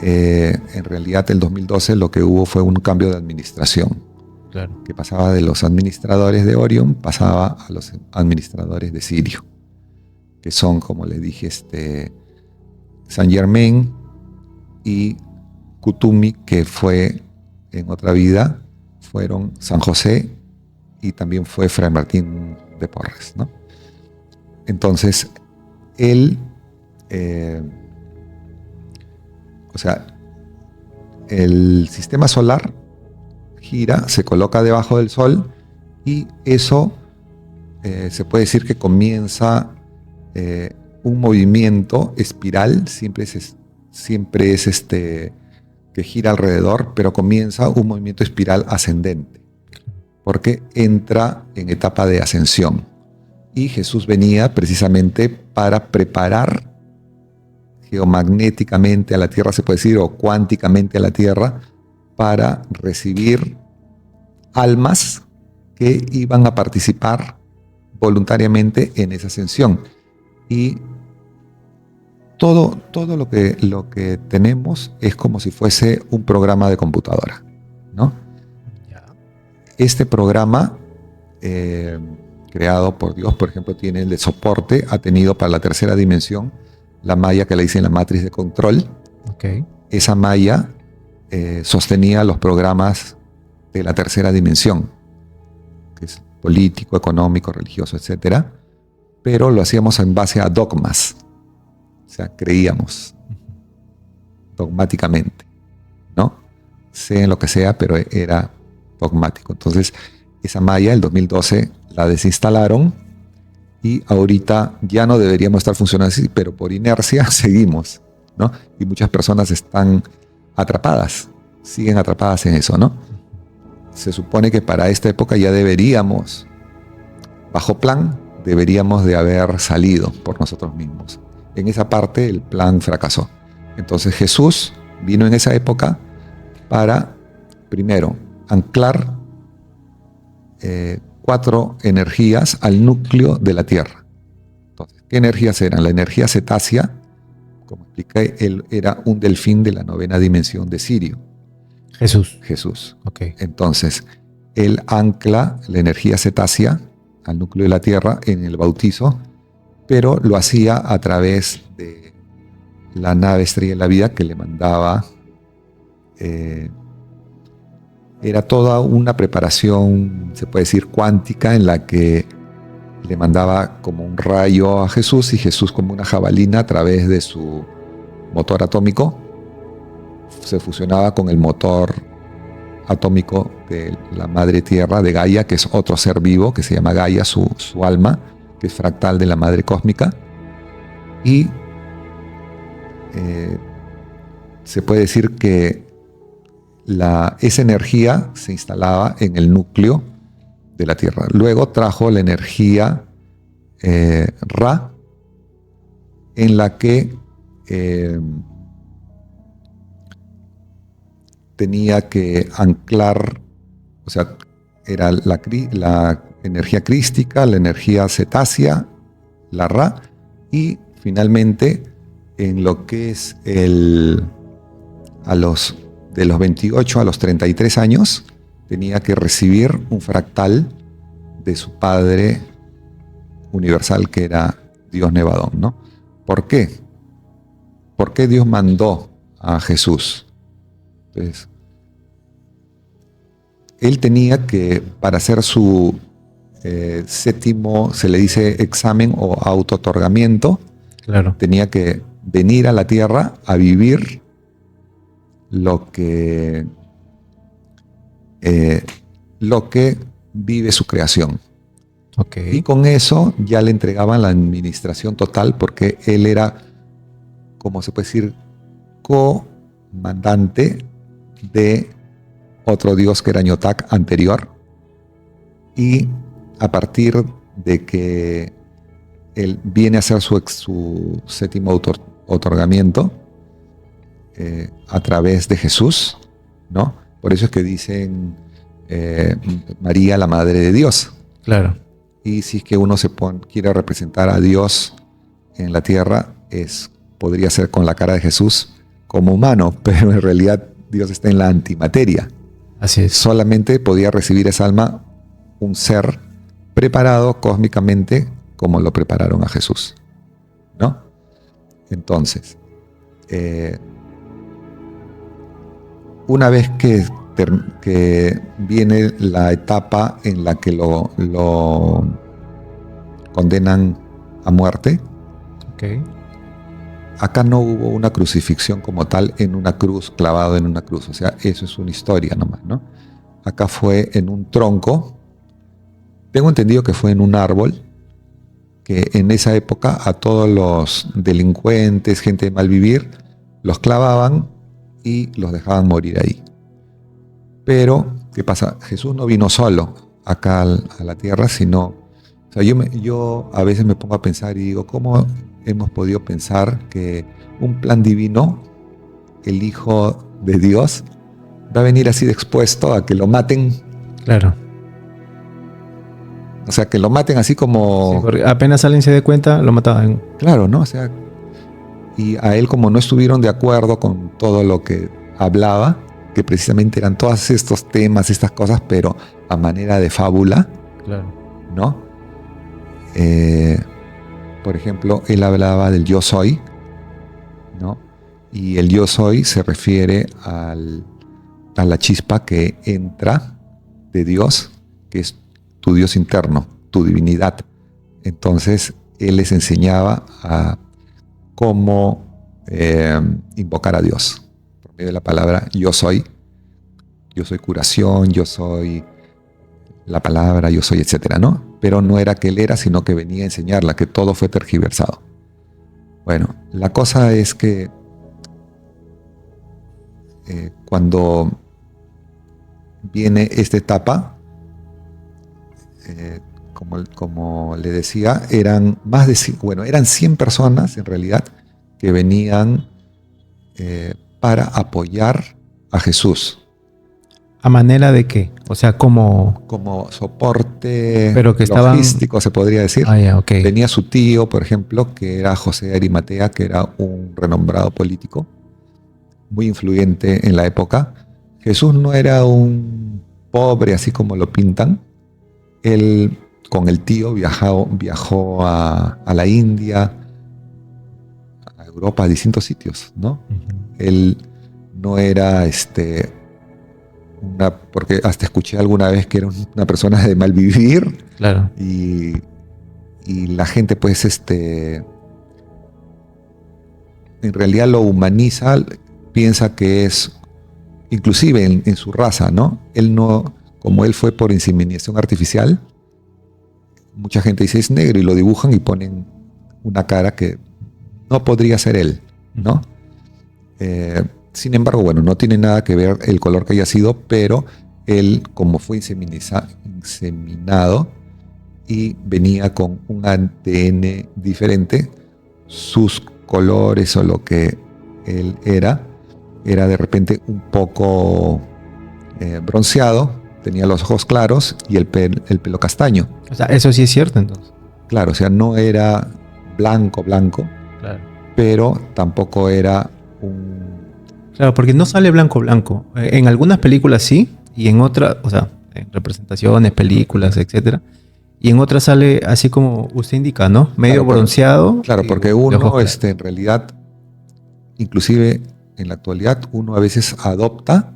Speaker 1: en realidad el 2012 lo que hubo fue un cambio de administración,
Speaker 2: claro.
Speaker 1: Que pasaba de los administradores de Orión, pasaba a los administradores de Sirio, que son, como le dije, Saint Germain y Kutumi, que fue en otra vida, fueron San José y también fue Fray Martín de Porres, ¿no? Entonces, él, el sistema solar gira, se coloca debajo del Sol y eso se puede decir que comienza un movimiento espiral, siempre es que gira alrededor, pero comienza un movimiento espiral ascendente, porque entra en etapa de ascensión. Y Jesús venía precisamente para preparar geomagnéticamente a la Tierra, se puede decir, o cuánticamente a la Tierra, para recibir almas que iban a participar voluntariamente en esa ascensión. Y todo lo que tenemos es como si fuese un programa de computadora, ¿no? Este programa creado por Dios, por ejemplo, tiene el de soporte, ha tenido para la tercera dimensión la malla que le dicen la matriz de control.
Speaker 2: Okay.
Speaker 1: Esa malla sostenía los programas de la tercera dimensión, que es político, económico, religioso, etc. Pero lo hacíamos en base a dogmas. O sea, creíamos dogmáticamente, ¿no? Sea en lo que sea, pero era dogmático. Entonces, esa malla, el 2012, la desinstalaron y ahorita ya no deberíamos estar funcionando así, pero por inercia seguimos, ¿no? Y muchas personas están atrapadas, siguen atrapadas en eso, ¿no? Se supone que para esta época ya deberíamos bajo plan deberíamos de haber salido por nosotros mismos. En esa parte el plan fracasó. Entonces Jesús vino en esa época para, primero, anclar 4 energías al núcleo de la Tierra. Entonces, ¿qué energías eran? La energía cetácea, como expliqué, él era un delfín de la 9ª dimensión de Sirio. Jesús.
Speaker 2: Okay.
Speaker 1: Entonces, él ancla la energía cetácea al núcleo de la Tierra en el bautizo, pero lo hacía a través de la nave Estrella de la Vida que le mandaba. Era toda una preparación, se puede decir, cuántica, en la que le mandaba como un rayo a Jesús, y Jesús, como una jabalina, a través de su motor atómico, se fusionaba con el motor atómico de la madre tierra, de Gaia, que es otro ser vivo que se llama Gaia, su alma, que es fractal de la madre cósmica. Y se puede decir que esa energía se instalaba en el núcleo de la Tierra. Luego trajo la energía Ra, en la que tenía que anclar, o sea, era la energía crística, la energía cetácea, la Ra, y finalmente en lo que es de los 28 a los 33 años, tenía que recibir un fractal de su padre universal, que era Dios Nevadón, ¿no? ¿Por qué? ¿Por qué Dios mandó a Jesús? Entonces, él tenía que, para hacer su séptimo, se le dice examen o auto-otorgamiento,
Speaker 2: claro,
Speaker 1: tenía que venir a la tierra a vivir lo que vive su creación.
Speaker 2: Okay.
Speaker 1: Y con eso ya le entregaban la administración total, porque él era, como se puede decir, comandante de otro dios que era Ñotac anterior. Y a partir de que él viene a hacer su séptimo otorgamiento a través de Jesús, ¿no? Por eso es que dicen María, la Madre de Dios.
Speaker 2: Claro.
Speaker 1: Y si es que uno quiere representar a Dios en la tierra, podría ser con la cara de Jesús como humano, pero en realidad Dios está en la antimateria.
Speaker 2: Así es.
Speaker 1: Solamente podía recibir esa alma un ser preparado cósmicamente, como lo prepararon a Jesús, ¿no? Entonces, una vez que viene la etapa en la que lo condenan a muerte,
Speaker 2: okay,
Speaker 1: acá no hubo una crucifixión como tal en una cruz, clavado en una cruz. O sea, eso es una historia nomás, ¿no? Acá fue en un tronco. Tengo entendido que fue en un árbol, que en esa época a todos los delincuentes, gente de mal vivir, los clavaban y los dejaban morir ahí. Pero, ¿qué pasa? Jesús no vino solo acá a la tierra, sino... O sea, yo a veces me pongo a pensar y digo, ¿cómo hemos podido pensar que un plan divino, el Hijo de Dios, va a venir así de expuesto a que lo maten?
Speaker 2: Claro.
Speaker 1: O sea, que lo maten así como...
Speaker 2: Sí, porque apenas alguien se dé cuenta, lo mataban.
Speaker 1: Claro, ¿no? O sea, y a él, como no estuvieron de acuerdo con todo lo que hablaba, que precisamente eran todos estos temas, estas cosas, pero a manera de fábula,
Speaker 2: claro,
Speaker 1: ¿no? Por ejemplo, él hablaba del yo soy, ¿no? Y el yo soy se refiere a la chispa que entra de Dios, que es tu Dios interno, tu divinidad. Entonces, él les enseñaba a cómo invocar a Dios por medio de la palabra yo soy curación, yo soy la palabra, yo soy, etcétera, ¿no? Pero no era que él era, sino que venía a enseñarla, que todo fue tergiversado. Bueno, la cosa es que cuando viene esta etapa, como le decía, eran eran 100 personas en realidad que venían para apoyar a Jesús.
Speaker 2: ¿A manera de qué? O sea,
Speaker 1: como soporte
Speaker 2: pero que
Speaker 1: logístico, se podría decir.
Speaker 2: Ah, ya, okay.
Speaker 1: Venía su tío, por ejemplo, que era José de Arimatea, que era un renombrado político, muy influyente en la época. Jesús no era un pobre, así como lo pintan. Él, con el tío, viajó a la India, a Europa, a distintos sitios, ¿no?
Speaker 2: Uh-huh.
Speaker 1: Él no era porque hasta escuché alguna vez que era una persona de mal vivir.
Speaker 2: Claro.
Speaker 1: Y la gente, pues, en realidad lo humaniza, piensa que es, inclusive en su raza, ¿no? Él no, como él fue por inseminación artificial, mucha gente dice es negro y lo dibujan y ponen una cara que no podría ser él, ¿no? Sin embargo, bueno, no tiene nada que ver el color que haya sido, pero él, como fue inseminado y venía con un ADN diferente, sus colores o lo que él era de repente un poco bronceado, tenía los ojos claros y el pelo castaño.
Speaker 2: O sea, eso sí es cierto entonces.
Speaker 1: Claro, o sea, no era blanco,
Speaker 2: claro,
Speaker 1: pero tampoco era un...
Speaker 2: Claro, porque no sale blanco. En algunas películas sí, y en otras, o sea, en representaciones, películas, etcétera. Y en otras sale así como usted indica, ¿no? Medio bronceado.
Speaker 1: Claro, porque uno, en realidad, inclusive en la actualidad, uno a veces adopta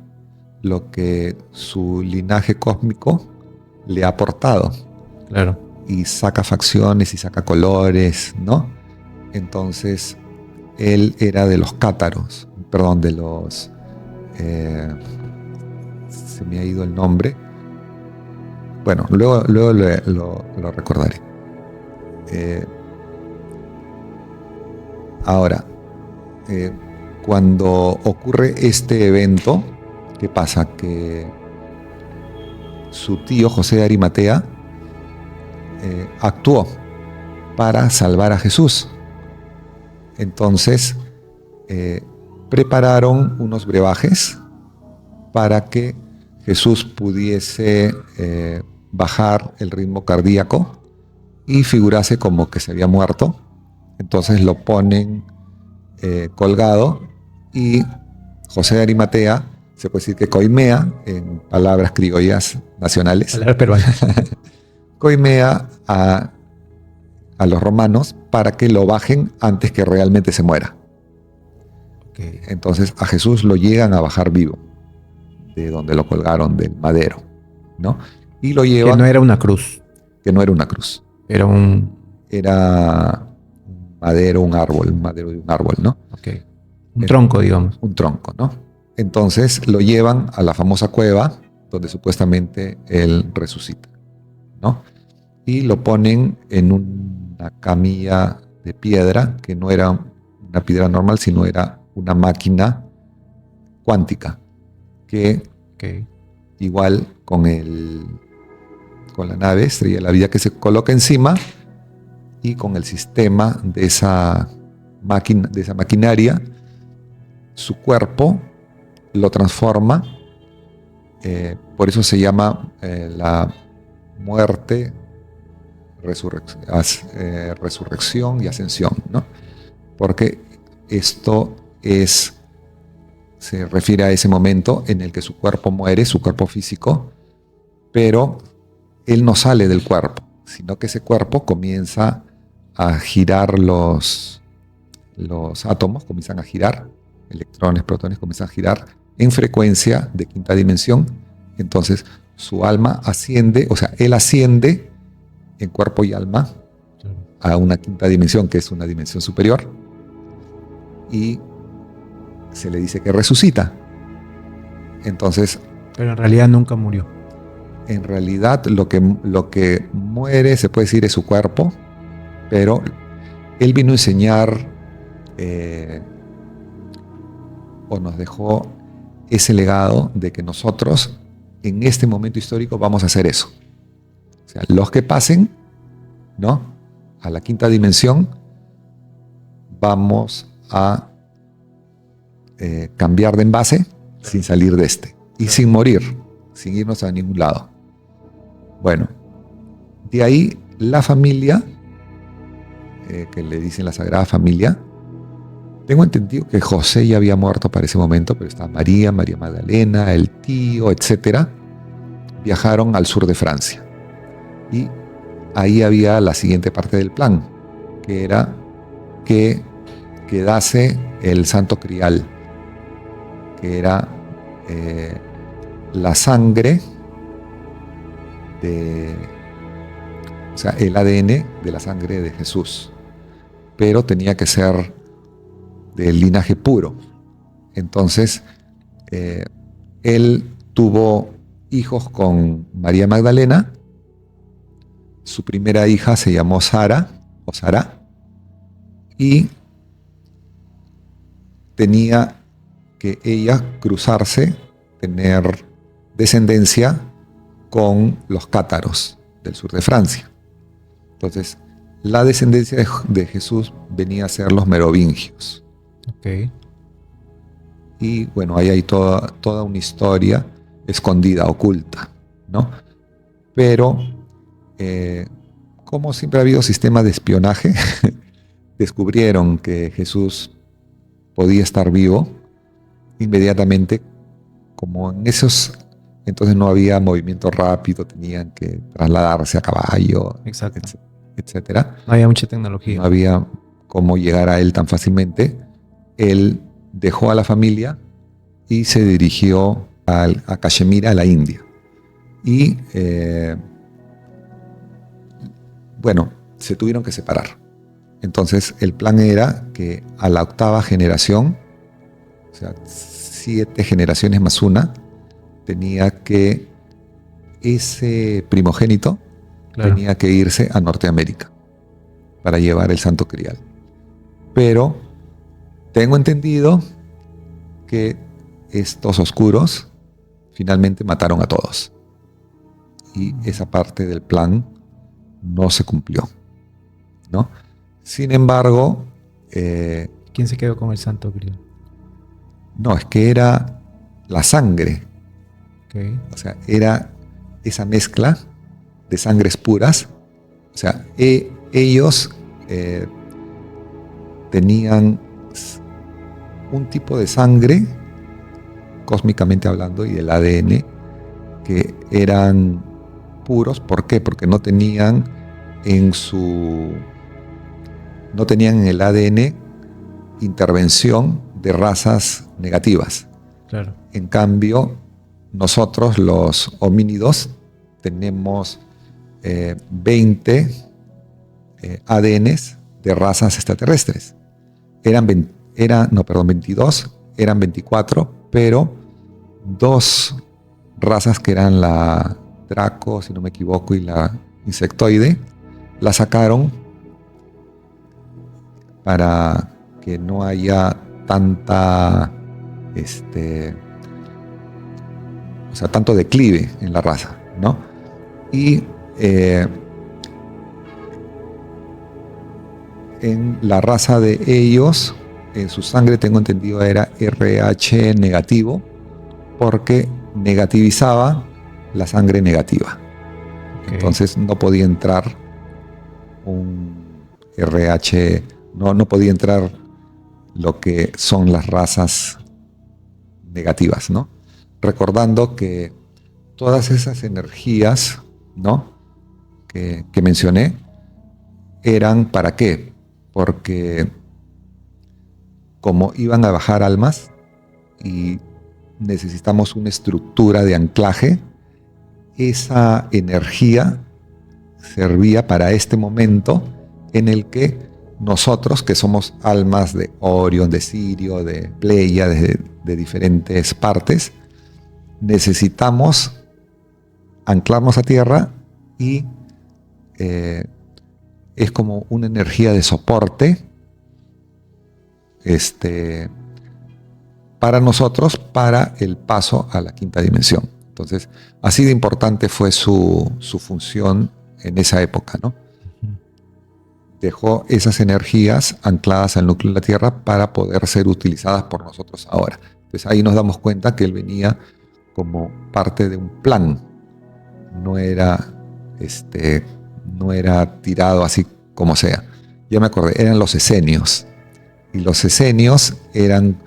Speaker 1: lo que su linaje cósmico le ha aportado.
Speaker 2: Claro.
Speaker 1: Y saca facciones y saca colores, ¿no? Entonces, él era de los cátaros, perdón, de los... se me ha ido el nombre. Bueno, luego lo recordaré. Ahora, cuando ocurre este evento, ¿qué pasa? Que su tío José de Arimatea actuó para salvar a Jesús. Entonces, prepararon unos brebajes para que Jesús pudiese bajar el ritmo cardíaco y figurase como que se había muerto. Entonces lo ponen colgado y José de Arimatea, se puede decir que coimea, en palabras criollas nacionales,
Speaker 2: palabras peruanas,
Speaker 1: coimea a los romanos para que lo bajen antes que realmente se muera.
Speaker 2: Okay.
Speaker 1: Entonces a Jesús lo llegan a bajar vivo de donde lo colgaron, del madero, ¿no? Y lo llevan...
Speaker 2: Que no era una cruz.
Speaker 1: Que no era una cruz.
Speaker 2: Era un
Speaker 1: madero, un madero de un árbol, ¿no?
Speaker 2: Okay. Un tronco, digamos.
Speaker 1: Un tronco, ¿no? Entonces lo llevan a la famosa cueva donde supuestamente él resucita, ¿no? Y lo ponen en una camilla de piedra, que no era una piedra normal, sino era una máquina cuántica, que igual con la nave Estrella de la Vida que se coloca encima y con el sistema de esa maquinaria, su cuerpo lo transforma, por eso se llama la muerte, resurrección y ascensión, ¿no? Porque esto se refiere a ese momento en el que su cuerpo muere, su cuerpo físico, pero él no sale del cuerpo, sino que ese cuerpo comienza a girar, los átomos comienzan a girar, electrones, protones comienzan a girar en frecuencia de quinta dimensión. Entonces su alma asciende, o sea, él asciende en cuerpo y alma a una quinta dimensión, que es una dimensión superior, y se le dice que resucita. Entonces,
Speaker 2: pero en realidad nunca murió.
Speaker 1: En realidad lo que muere, se puede decir, es su cuerpo, pero él vino a enseñar o nos dejó ese legado de que nosotros en este momento histórico vamos a hacer eso. O sea, los que pasen ¿no? A la quinta dimensión, vamos a cambiar de envase sin salir de este. Y sin morir, sin irnos a ningún lado. Bueno, de ahí la familia, que le dicen la Sagrada Familia, tengo entendido que José ya había muerto para ese momento, pero está María Magdalena, el tío, etcétera, viajaron al sur de Francia. Y ahí había la siguiente parte del plan, que era que quedase el Santo Grial, que era la sangre o sea, el ADN de la sangre de Jesús, pero tenía que ser del linaje puro. Entonces, él tuvo hijos con María Magdalena. Su primera hija se llamó Sara, y tenía que ella cruzarse, tener descendencia con los cátaros del sur de Francia. Entonces, la descendencia de Jesús venía a ser los merovingios.
Speaker 2: Ok.
Speaker 1: Y bueno, ahí hay toda una historia escondida, oculta, ¿no? Pero, como siempre ha habido sistemas de espionaje, descubrieron que Jesús podía estar vivo inmediatamente. Como en esos entonces no había movimiento rápido, tenían que trasladarse a caballo,
Speaker 2: Exacto.
Speaker 1: etcétera.
Speaker 2: No había mucha tecnología.
Speaker 1: No había cómo llegar a él tan fácilmente. Él dejó a la familia y se dirigió a Cachemira, a la India. Y bueno, se tuvieron que separar. Entonces el plan era que a la octava generación, o sea, 7 generaciones más una, tenía que ese primogénito tenía que irse a Norteamérica para llevar el Santo Grial. Pero tengo entendido que estos oscuros finalmente mataron a todos. Y esa parte del plan no se cumplió, ¿no? Sin embargo...
Speaker 2: ¿quién se quedó con el Santo Grial?
Speaker 1: No, es que era la sangre.
Speaker 2: Okay.
Speaker 1: O sea, era esa mezcla de sangres puras. O sea, ellos tenían un tipo de sangre, cósmicamente hablando, y del ADN, que eran puros. ¿Por qué? Porque no tenían en el ADN intervención de razas negativas.
Speaker 2: Claro.
Speaker 1: En cambio, nosotros los homínidos tenemos 20 ADNs de razas extraterrestres. Eran 22, eran 24, pero 2 razas que eran la Draco, si no me equivoco, y la Insectoide, la sacaron para que no haya tanta o sea, tanto declive en la raza, ¿no? Y en la raza de ellos, en su sangre, tengo entendido, era RH negativo, porque negativizaba la sangre negativa. Okay. Entonces no podía entrar un RH, no podía entrar lo que son las razas negativas, ¿no? Recordando que todas esas energías, ¿no?, que mencioné, eran ¿para qué? Porque como iban a bajar almas y necesitamos una estructura de anclaje, esa energía servía para este momento en el que nosotros, que somos almas de Orión, de Sirio, de Pleiades, de diferentes partes, necesitamos anclarnos a tierra y es como una energía de soporte para nosotros, para el paso a la quinta dimensión. Entonces, así de importante fue su función en esa época, ¿no? dejó esas energías ancladas al núcleo de la Tierra para poder ser utilizadas por nosotros ahora. Entonces ahí nos damos cuenta que él venía como parte de un plan. No era, no era tirado así como sea. Ya me acordé, eran los esenios. Y los esenios eran,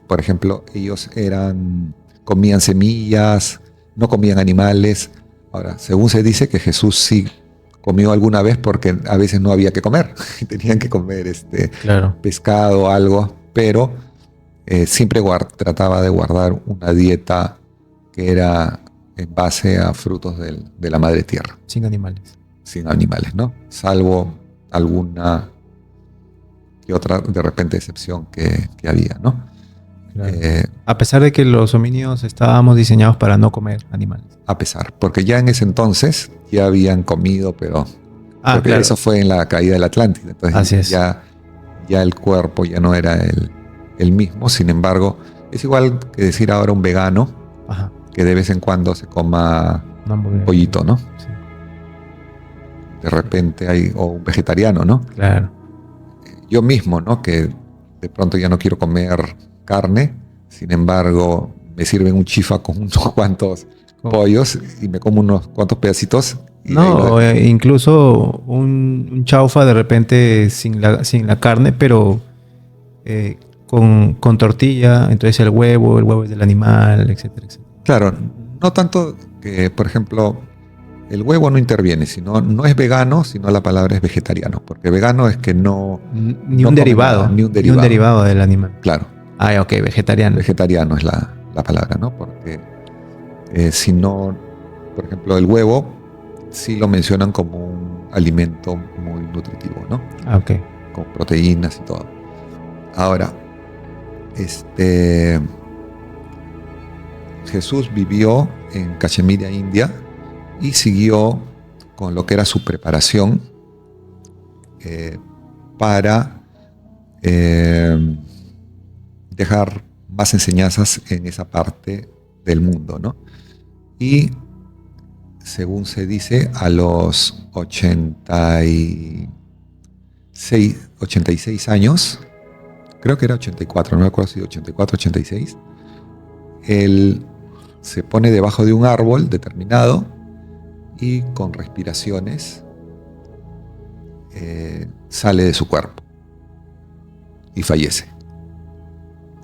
Speaker 1: por ejemplo, ellos comían semillas, no comían animales. Ahora, según se dice que Jesús sí comió alguna vez porque a veces no había que comer. Tenían que comer
Speaker 2: Claro.
Speaker 1: pescado, algo, pero siempre trataba de guardar una dieta que era en base a frutos de la madre tierra.
Speaker 2: Sin animales.
Speaker 1: Sin animales, ¿no? Salvo alguna que otra, de repente, excepción que había, ¿no?
Speaker 2: Claro. A pesar de que los homínidos estábamos diseñados para no comer animales.
Speaker 1: A pesar, porque ya en ese entonces ya habían comido, pero porque
Speaker 2: claro.
Speaker 1: eso fue en la caída del Atlántida. Entonces
Speaker 2: así es.
Speaker 1: ya el cuerpo ya no era el mismo. Sin embargo, es igual que decir ahora un vegano,
Speaker 2: Ajá.
Speaker 1: que de vez en cuando se coma un pollito, ¿no?
Speaker 2: Sí.
Speaker 1: De repente o un vegetariano, ¿no?
Speaker 2: Claro.
Speaker 1: Yo mismo, ¿no? Que de pronto ya no quiero comer carne, sin embargo me sirven un chifa con unos cuantos pollos y me como unos cuantos pedacitos.
Speaker 2: No, incluso un chaufa de repente sin la carne, pero con tortilla, entonces el huevo es del animal, etcétera, etcétera.
Speaker 1: Claro, no tanto que, por ejemplo, el huevo no interviene, sino no es vegano, sino la palabra es vegetariano, porque vegano es que no...
Speaker 2: Ni un derivado. Ni un derivado del animal.
Speaker 1: Claro.
Speaker 2: Ah, ok, vegetariano.
Speaker 1: Vegetariano es la palabra, ¿no? Porque si no, por ejemplo, el huevo sí lo mencionan como un alimento muy nutritivo, ¿no?
Speaker 2: Ah, ok.
Speaker 1: Con proteínas y todo. Ahora, Jesús vivió en Cachemira, India, y siguió con lo que era su preparación para dejar más enseñanzas en esa parte del mundo, ¿no? Y según se dice, a los 86 años, creo que era 84, no me acuerdo si 84, 86, él se pone debajo de un árbol determinado y con respiraciones sale de su cuerpo y fallece.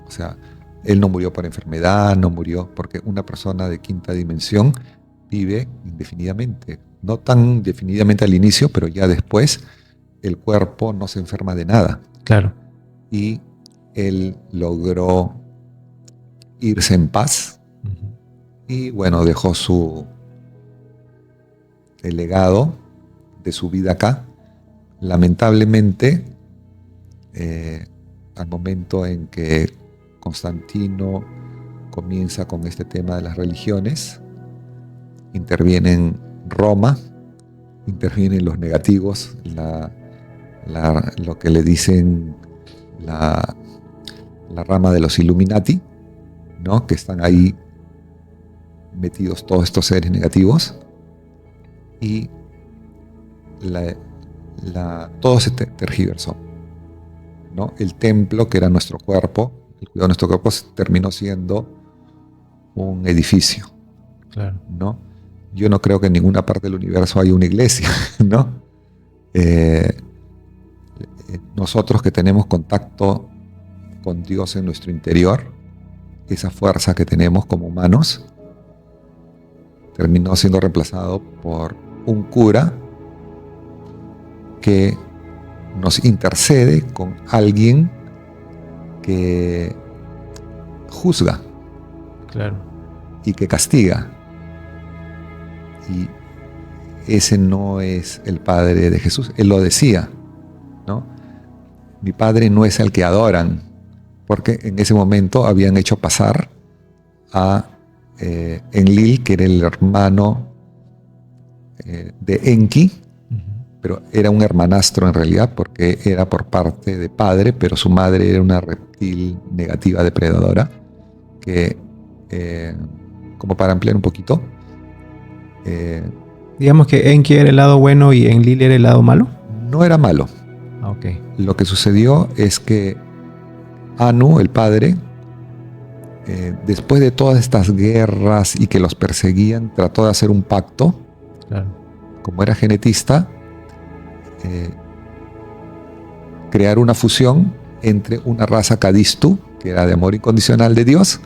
Speaker 1: O sea, él no murió por enfermedad, no murió porque una persona de quinta dimensión vive indefinidamente. No tan indefinidamente al inicio, pero ya después el cuerpo no se enferma de nada.
Speaker 2: Claro.
Speaker 1: Y él logró irse en paz.
Speaker 2: Uh-huh.
Speaker 1: Y bueno, dejó el legado de su vida acá. Lamentablemente, al momento en que Constantino comienza con este tema de las religiones, intervienen Roma, intervienen los negativos, lo que le dicen la rama de los Illuminati, ¿no? Que están ahí metidos todos estos seres negativos, y todo se tergiversó, ¿no? El templo, que era nuestro cuerpo, el cuidado de nuestro cuerpo, terminó siendo un edificio.
Speaker 2: Claro.
Speaker 1: ¿No? Yo no creo que en ninguna parte del universo haya una iglesia, ¿no? Nosotros que tenemos contacto con Dios en nuestro interior, esa fuerza que tenemos como humanos, terminó siendo reemplazado por un cura que nos intercede con alguien que juzga,
Speaker 2: claro,
Speaker 1: y que castiga. Y ese no es el Padre de Jesús. Él lo decía, ¿no? Mi Padre no es el que adoran, porque en ese momento habían hecho pasar a Enlil, que era el hermano de Enki, pero era un hermanastro en realidad, porque era por parte de padre, pero su madre era una reptil negativa depredadora, que, como para ampliar un poquito,
Speaker 2: digamos que Enki era el lado bueno y Enlil era el lado malo.
Speaker 1: no era malo.
Speaker 2: Ok.
Speaker 1: Lo que sucedió es que Anu, el padre, después de todas estas guerras y que los perseguían, trató de hacer un pacto.
Speaker 2: Claro.
Speaker 1: Como era genetista, crear una fusión entre una raza Cadistu, que era de amor incondicional de Dios,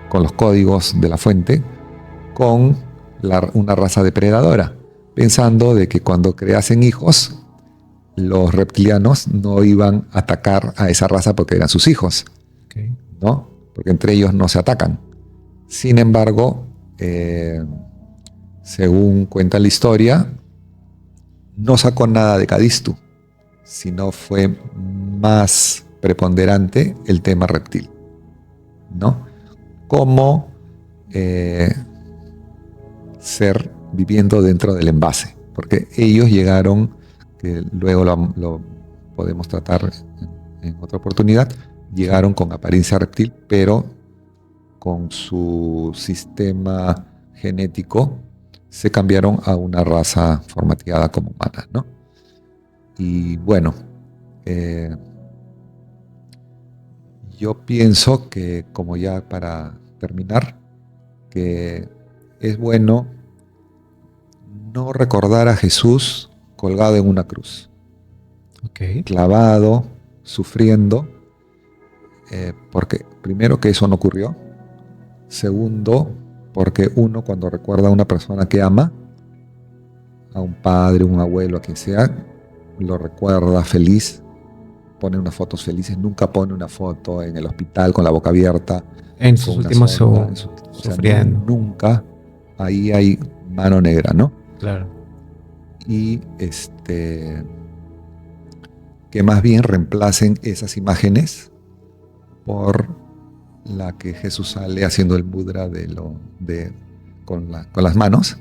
Speaker 1: con los códigos de la fuente, con una raza depredadora, pensando de que cuando creasen hijos, los reptilianos no iban a atacar a esa raza porque eran sus hijos,
Speaker 2: Okay.
Speaker 1: ¿no? Porque entre ellos no se atacan. Sin embargo, según cuenta la historia, no sacó nada de Cadistu, sino fue más preponderante el tema reptil, ¿no? Como ser viviendo dentro del envase, porque ellos llegaron, que luego lo podemos tratar en otra oportunidad, llegaron con apariencia reptil, pero con su sistema genético se cambiaron a una raza formateada como humana, ¿no? Y bueno, yo pienso que, como ya para terminar, que es bueno no recordar a Jesús colgado en una cruz,
Speaker 2: Okay.
Speaker 1: clavado, sufriendo, porque primero que eso no ocurrió, segundo porque uno cuando recuerda a una persona que ama, a un padre, un abuelo, a quien sea, lo recuerda feliz, pone unas fotos felices, nunca pone una foto en el hospital con la boca abierta,
Speaker 2: En sus
Speaker 1: con una
Speaker 2: últimos
Speaker 1: sonda,
Speaker 2: sufriendo.
Speaker 1: nunca, ahí hay mano negra, ¿no?
Speaker 2: Claro.
Speaker 1: Y que más bien reemplacen esas imágenes por la que Jesús sale haciendo el mudra con las manos,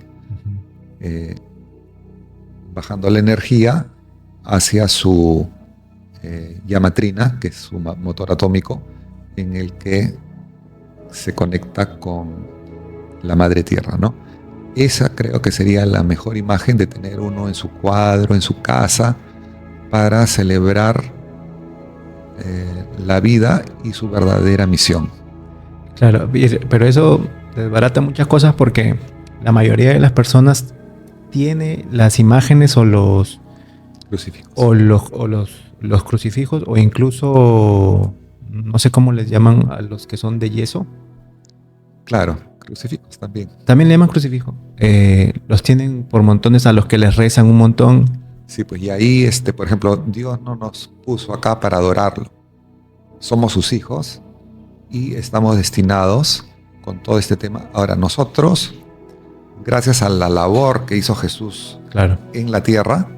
Speaker 1: bajando la energía hacia su llamatrina, que es su motor atómico, en el que se conecta con la madre tierra, ¿no? Esa creo que sería la mejor imagen de tener uno en su cuadro, en su casa, para celebrar la vida y su verdadera misión.
Speaker 2: Claro, pero eso desbarata muchas cosas porque la mayoría de las personas tiene las imágenes o los
Speaker 1: Crucifijos.
Speaker 2: Los crucifijos, o incluso no sé cómo les llaman a los que son de yeso.
Speaker 1: Claro, crucifijos también.
Speaker 2: También le llaman crucifijo. Los tienen por montones a los que les rezan un montón.
Speaker 1: Sí, pues y ahí, por ejemplo, Dios no nos puso acá para adorarlo. Somos sus hijos y estamos destinados con todo este tema. Ahora, nosotros, gracias a la labor que hizo Jesús,
Speaker 2: claro,
Speaker 1: en la tierra,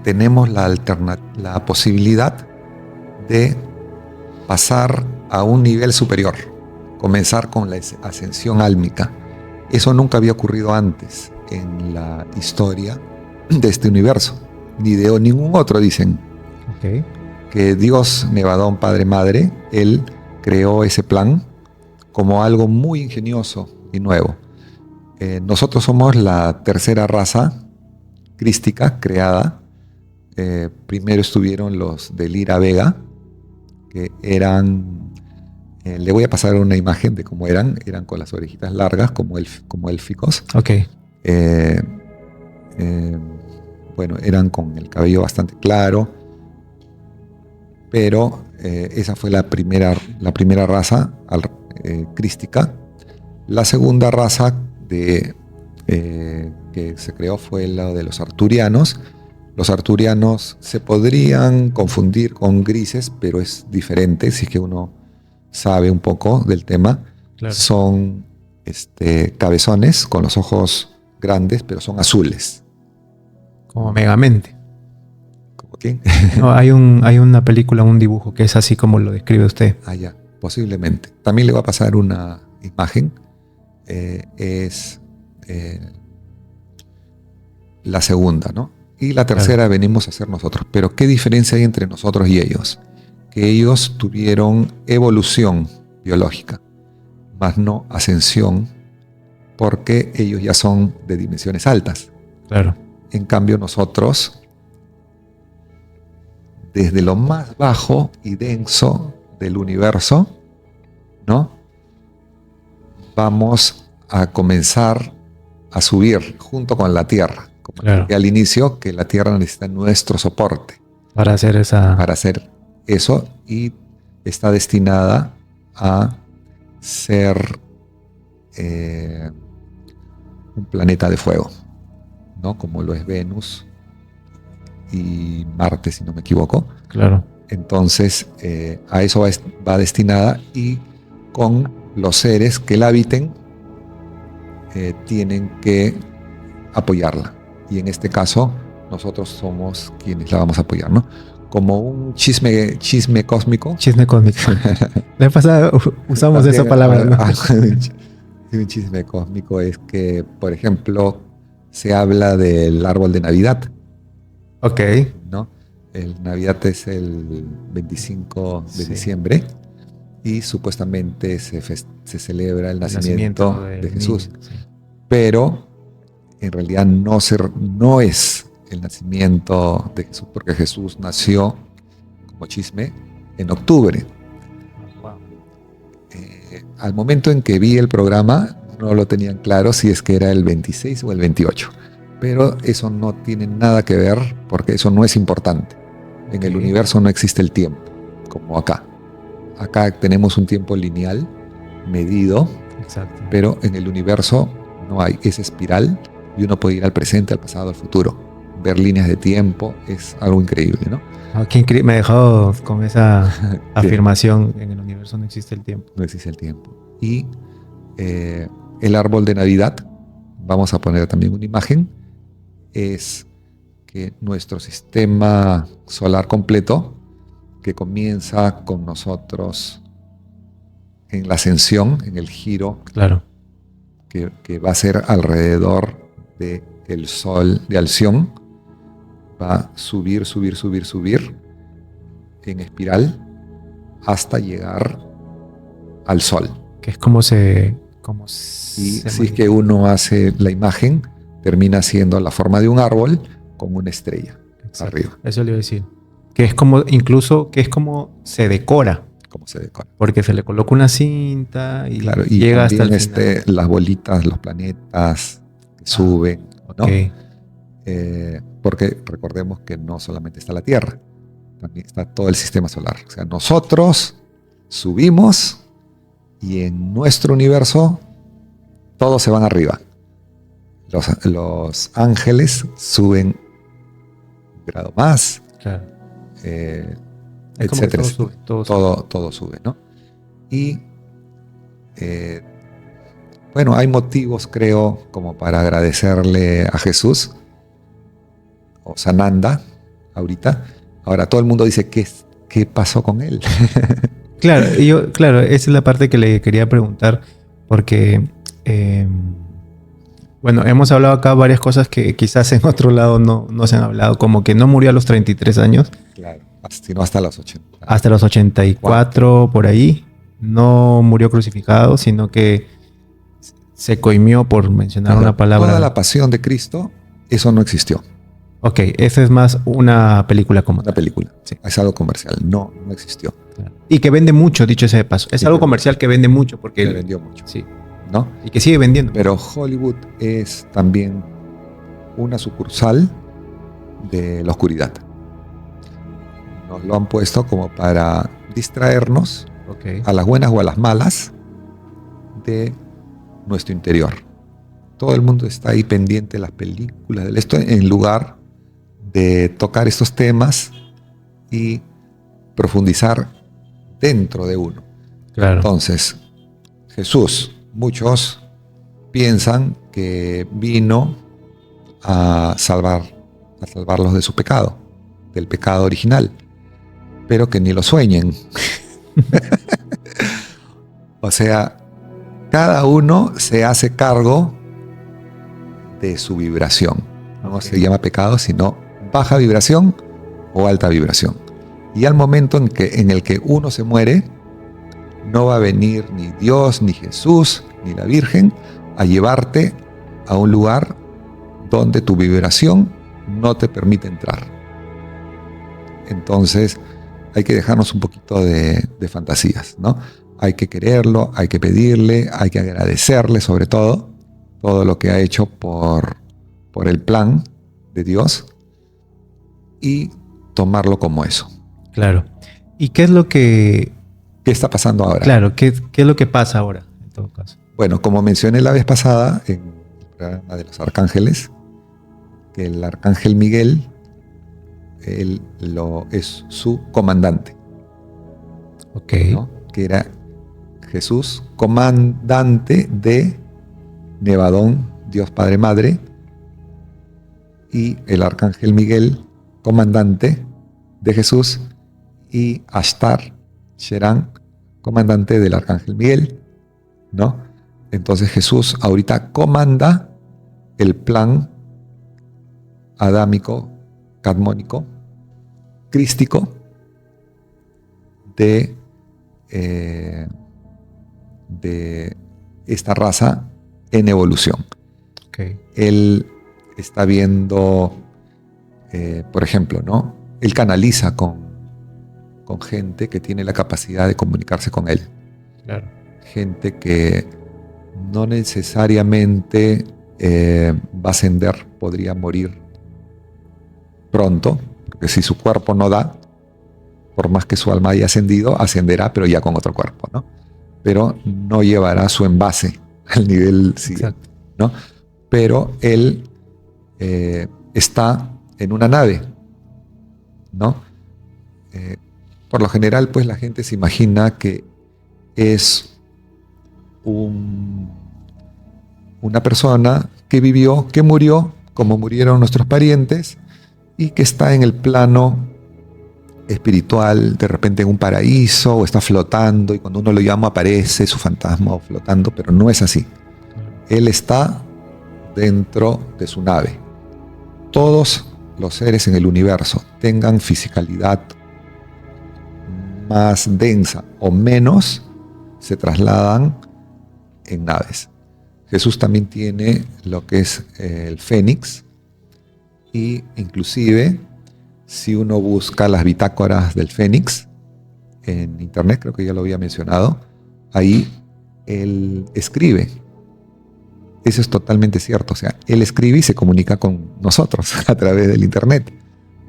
Speaker 1: tenemos la posibilidad de pasar a un nivel superior, comenzar con la ascensión álmica. Eso nunca había ocurrido antes en la historia de este universo, ni de ningún otro, dicen.
Speaker 2: Okay.
Speaker 1: Que Dios, Nevadón, Padre, Madre, Él creó ese plan como algo muy ingenioso y nuevo. Nosotros somos la tercera raza crística creada. Primero estuvieron los de Lira Vega, que eran, le voy a pasar una imagen de cómo eran con las orejitas largas, como élficos.
Speaker 2: Okay.
Speaker 1: Bueno, eran con el cabello bastante claro, pero esa fue la primera raza crística. La segunda raza que se creó fue la de los arturianos. Los arturianos se podrían confundir con grises, pero es diferente si es que uno sabe un poco del tema.
Speaker 2: Claro.
Speaker 1: Son cabezones con los ojos grandes, pero son azules.
Speaker 2: Como Megamente.
Speaker 1: ¿Como quién?
Speaker 2: No, hay una película, un dibujo que es así como lo describe usted.
Speaker 1: Ah, ya, posiblemente. También le va a pasar una imagen. Es la segunda, ¿no? Y la tercera venimos a ser nosotros. Pero ¿qué diferencia hay entre nosotros y ellos? Que ellos tuvieron evolución biológica, más no ascensión, porque ellos ya son de dimensiones altas.
Speaker 2: Claro.
Speaker 1: En cambio nosotros, desde lo más bajo y denso del universo, ¿no? Vamos a comenzar a subir junto con la Tierra. Como
Speaker 2: Claro.
Speaker 1: dije al inicio, que la Tierra necesita nuestro soporte
Speaker 2: Para hacer
Speaker 1: para hacer eso, y está destinada a ser un planeta de fuego, ¿no? Como lo es Venus y Marte, si no me equivoco.
Speaker 2: Claro.
Speaker 1: Entonces, a eso va destinada, y con los seres que la habiten tienen que apoyarla. Y en este caso, nosotros somos quienes la vamos a apoyar, ¿no? Como un chisme cósmico.
Speaker 2: Chisme cósmico. La vez pasada usamos
Speaker 1: También,
Speaker 2: esa palabra, ¿no?
Speaker 1: Un chisme cósmico es que, por ejemplo, se habla del árbol de Navidad,
Speaker 2: Ok.
Speaker 1: ¿no? El Navidad es el 25 de
Speaker 2: Sí.
Speaker 1: diciembre, y supuestamente se celebra el nacimiento de Jesús.
Speaker 2: niño, sí.
Speaker 1: Pero en realidad no es el nacimiento de Jesús, porque Jesús nació, como chisme, en octubre.
Speaker 2: Wow.
Speaker 1: Al momento en que vi el programa, no lo tenían claro si es que era el 26 o el 28. Pero eso no tiene nada que ver, porque eso no es importante. En el
Speaker 2: Ok.
Speaker 1: universo no existe el tiempo, como acá. Acá tenemos un tiempo lineal, medido,
Speaker 2: Exacto.
Speaker 1: pero en el universo no hay. Es espiral, y uno puede ir al presente, al pasado, al futuro. Ver líneas de tiempo es algo increíble, ¿no?
Speaker 2: Ah, me dejó con esa afirmación: en el universo no existe el tiempo.
Speaker 1: No existe el tiempo. Y el árbol de Navidad, vamos a poner también una imagen, es que nuestro sistema solar completo, que comienza con nosotros en la ascensión, en el giro
Speaker 2: Claro.
Speaker 1: que va a ser alrededor del Sol de Alción, va a subir en espiral hasta llegar al Sol.
Speaker 2: Que es como se...
Speaker 1: Y si es que uno hace la imagen, termina siendo la forma de un árbol con una estrella.
Speaker 2: Exacto.
Speaker 1: Arriba.
Speaker 2: Eso le iba a decir. Que es como, incluso, que es como se decora.
Speaker 1: Como se decora.
Speaker 2: Porque se le coloca una cinta y
Speaker 1: Claro, y
Speaker 2: llega hasta
Speaker 1: también
Speaker 2: el final.
Speaker 1: las bolitas, los planetas que suben, ¿no?
Speaker 2: Ok.
Speaker 1: Porque recordemos que no solamente está la Tierra, también está todo el sistema solar. O sea, nosotros subimos, y en nuestro universo todos se van arriba. Los ángeles suben un grado más,
Speaker 2: Claro. Es como que
Speaker 1: etcétera.
Speaker 2: todo sube.
Speaker 1: Todo sube, ¿no? Y bueno, hay motivos, creo, como para agradecerle a Jesús o Sananda ahorita. Ahora todo el mundo dice, ¿qué pasó con él?
Speaker 2: Claro, esa es la parte que le quería preguntar, porque bueno, hemos hablado acá varias cosas que quizás en otro lado no se han hablado, como que no murió a los 33 años,
Speaker 1: Claro, sino hasta los 80.
Speaker 2: hasta los 84 por ahí, no murió crucificado, sino que se coimió, por mencionar una palabra.
Speaker 1: Toda la pasión de Cristo, eso no existió.
Speaker 2: Ok, esa es más una película como
Speaker 1: Una
Speaker 2: tal.
Speaker 1: película.
Speaker 2: Sí.
Speaker 1: Es algo comercial. No existió.
Speaker 2: Claro. Y que vende mucho, dicho sea de paso. Es
Speaker 1: Sí,
Speaker 2: algo
Speaker 1: que-
Speaker 2: comercial que vende mucho, porque...
Speaker 1: Que vendió mucho,
Speaker 2: Sí,
Speaker 1: ¿no?
Speaker 2: y que sigue vendiendo.
Speaker 1: Pero Hollywood es también una sucursal de la oscuridad. Nos lo han puesto como para distraernos,
Speaker 2: Ok.
Speaker 1: a las buenas o a las malas, de nuestro interior. Todo el mundo está ahí pendiente de las películas, de esto, en lugar de tocar estos temas y profundizar dentro de uno.
Speaker 2: Claro.
Speaker 1: Entonces, Jesús, muchos piensan que vino a salvarlos de su pecado, del pecado original, pero que ni lo sueñen. O sea, cada uno se hace cargo de su vibración. No
Speaker 2: Ok.
Speaker 1: se llama pecado, sino baja vibración o alta vibración. Y al momento en el que uno se muere, no va a venir ni Dios, ni Jesús, ni la Virgen a llevarte a un lugar donde tu vibración no te permite entrar. Entonces hay que dejarnos un poquito de fantasías, ¿no? Hay que quererlo, hay que pedirle, hay que agradecerle sobre todo lo que ha hecho por el plan de Dios y tomarlo como eso.
Speaker 2: Claro. ¿Y qué es lo que...
Speaker 1: ¿Qué está pasando ahora?
Speaker 2: Claro, ¿qué es lo que pasa ahora, en todo caso?
Speaker 1: Bueno, como mencioné la vez pasada en el programa de los arcángeles, que el arcángel Miguel es su comandante.
Speaker 2: Ok.
Speaker 1: ¿No? Que era Jesús, comandante de Nevadón, Dios Padre Madre, y el arcángel Miguel, comandante de Jesús, y Ashtar, Sherán, comandante del arcángel Miguel, ¿no? Entonces Jesús ahorita comanda el plan adámico, cadmónico, crístico de esta raza en evolución.
Speaker 2: Okay.
Speaker 1: Él está viendo, por ejemplo, ¿no? Él canaliza con gente que tiene la capacidad de comunicarse con él.
Speaker 2: Claro.
Speaker 1: Gente que no necesariamente va a ascender, podría morir pronto, porque si su cuerpo no da, por más que su alma haya ascendido, ascenderá, pero ya con otro cuerpo, ¿no? Pero no llevará su envase al nivel siguiente, ¿no? Pero él está en una nave, ¿no? Por lo general, pues la gente se imagina que es una persona que vivió, que murió, como murieron nuestros parientes, y que está en el plano espiritual, de repente en un paraíso, o está flotando, y cuando uno lo llama aparece su fantasma flotando, pero no es así. Él está dentro de su nave. Todos los seres en el universo, tengan fisicalidad más densa o menos, se trasladan en naves. Jesús también tiene lo que es el Fénix, y inclusive si uno busca las bitácoras del Fénix en internet, creo que ya lo había mencionado, ahí él escribe. Eso es totalmente cierto. O sea, él escribe y se comunica con nosotros a través del internet,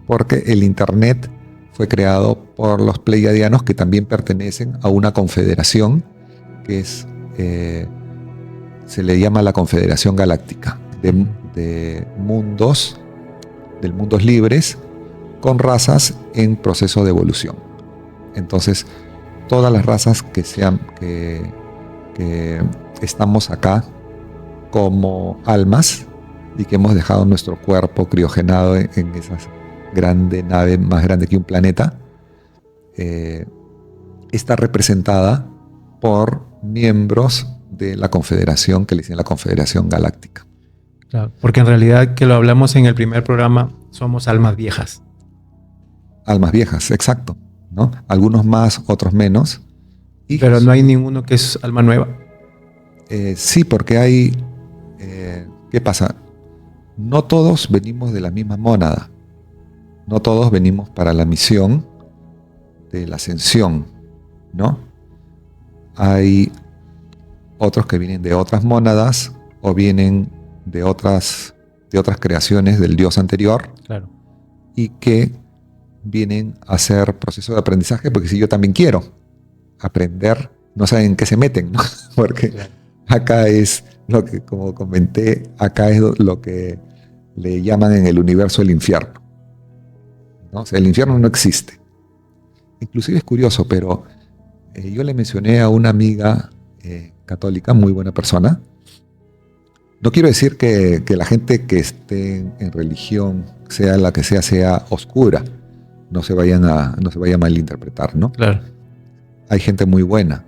Speaker 1: porque el internet fue creado por los pleiadianos, que también pertenecen a una confederación que es, se le llama la Confederación Galáctica de mundos libres con razas en proceso de evolución. Entonces, todas las razas que estamos acá como almas y que hemos dejado nuestro cuerpo criogenado en esas grandes naves, más grande que un planeta, está representada por miembros de la confederación, que le dicen la Confederación Galáctica.
Speaker 2: Claro, porque en realidad, que lo hablamos en el primer programa, somos almas viejas.
Speaker 1: Almas viejas, exacto, ¿no? Algunos más, otros menos.
Speaker 2: Pero no hay ninguno que es alma nueva.
Speaker 1: Sí, porque hay... ¿qué pasa? No todos venimos de la misma mónada. No todos venimos para la misión de la ascensión, ¿no? Hay otros que vienen de otras mónadas o vienen de otras creaciones del Dios anterior. Claro. Y que vienen a hacer proceso de aprendizaje, porque si yo también quiero aprender, no saben en qué se meten, ¿no? Porque claro, acá es lo que, como comenté, acá es lo que le llaman en el universo el infierno, ¿no? O sea, el infierno no existe. Inclusive es curioso, pero yo le mencioné a una amiga católica, muy buena persona. No quiero decir que la gente que esté en religión, sea la que sea oscura, no se vaya a malinterpretar, ¿no? Claro. Hay gente muy buena,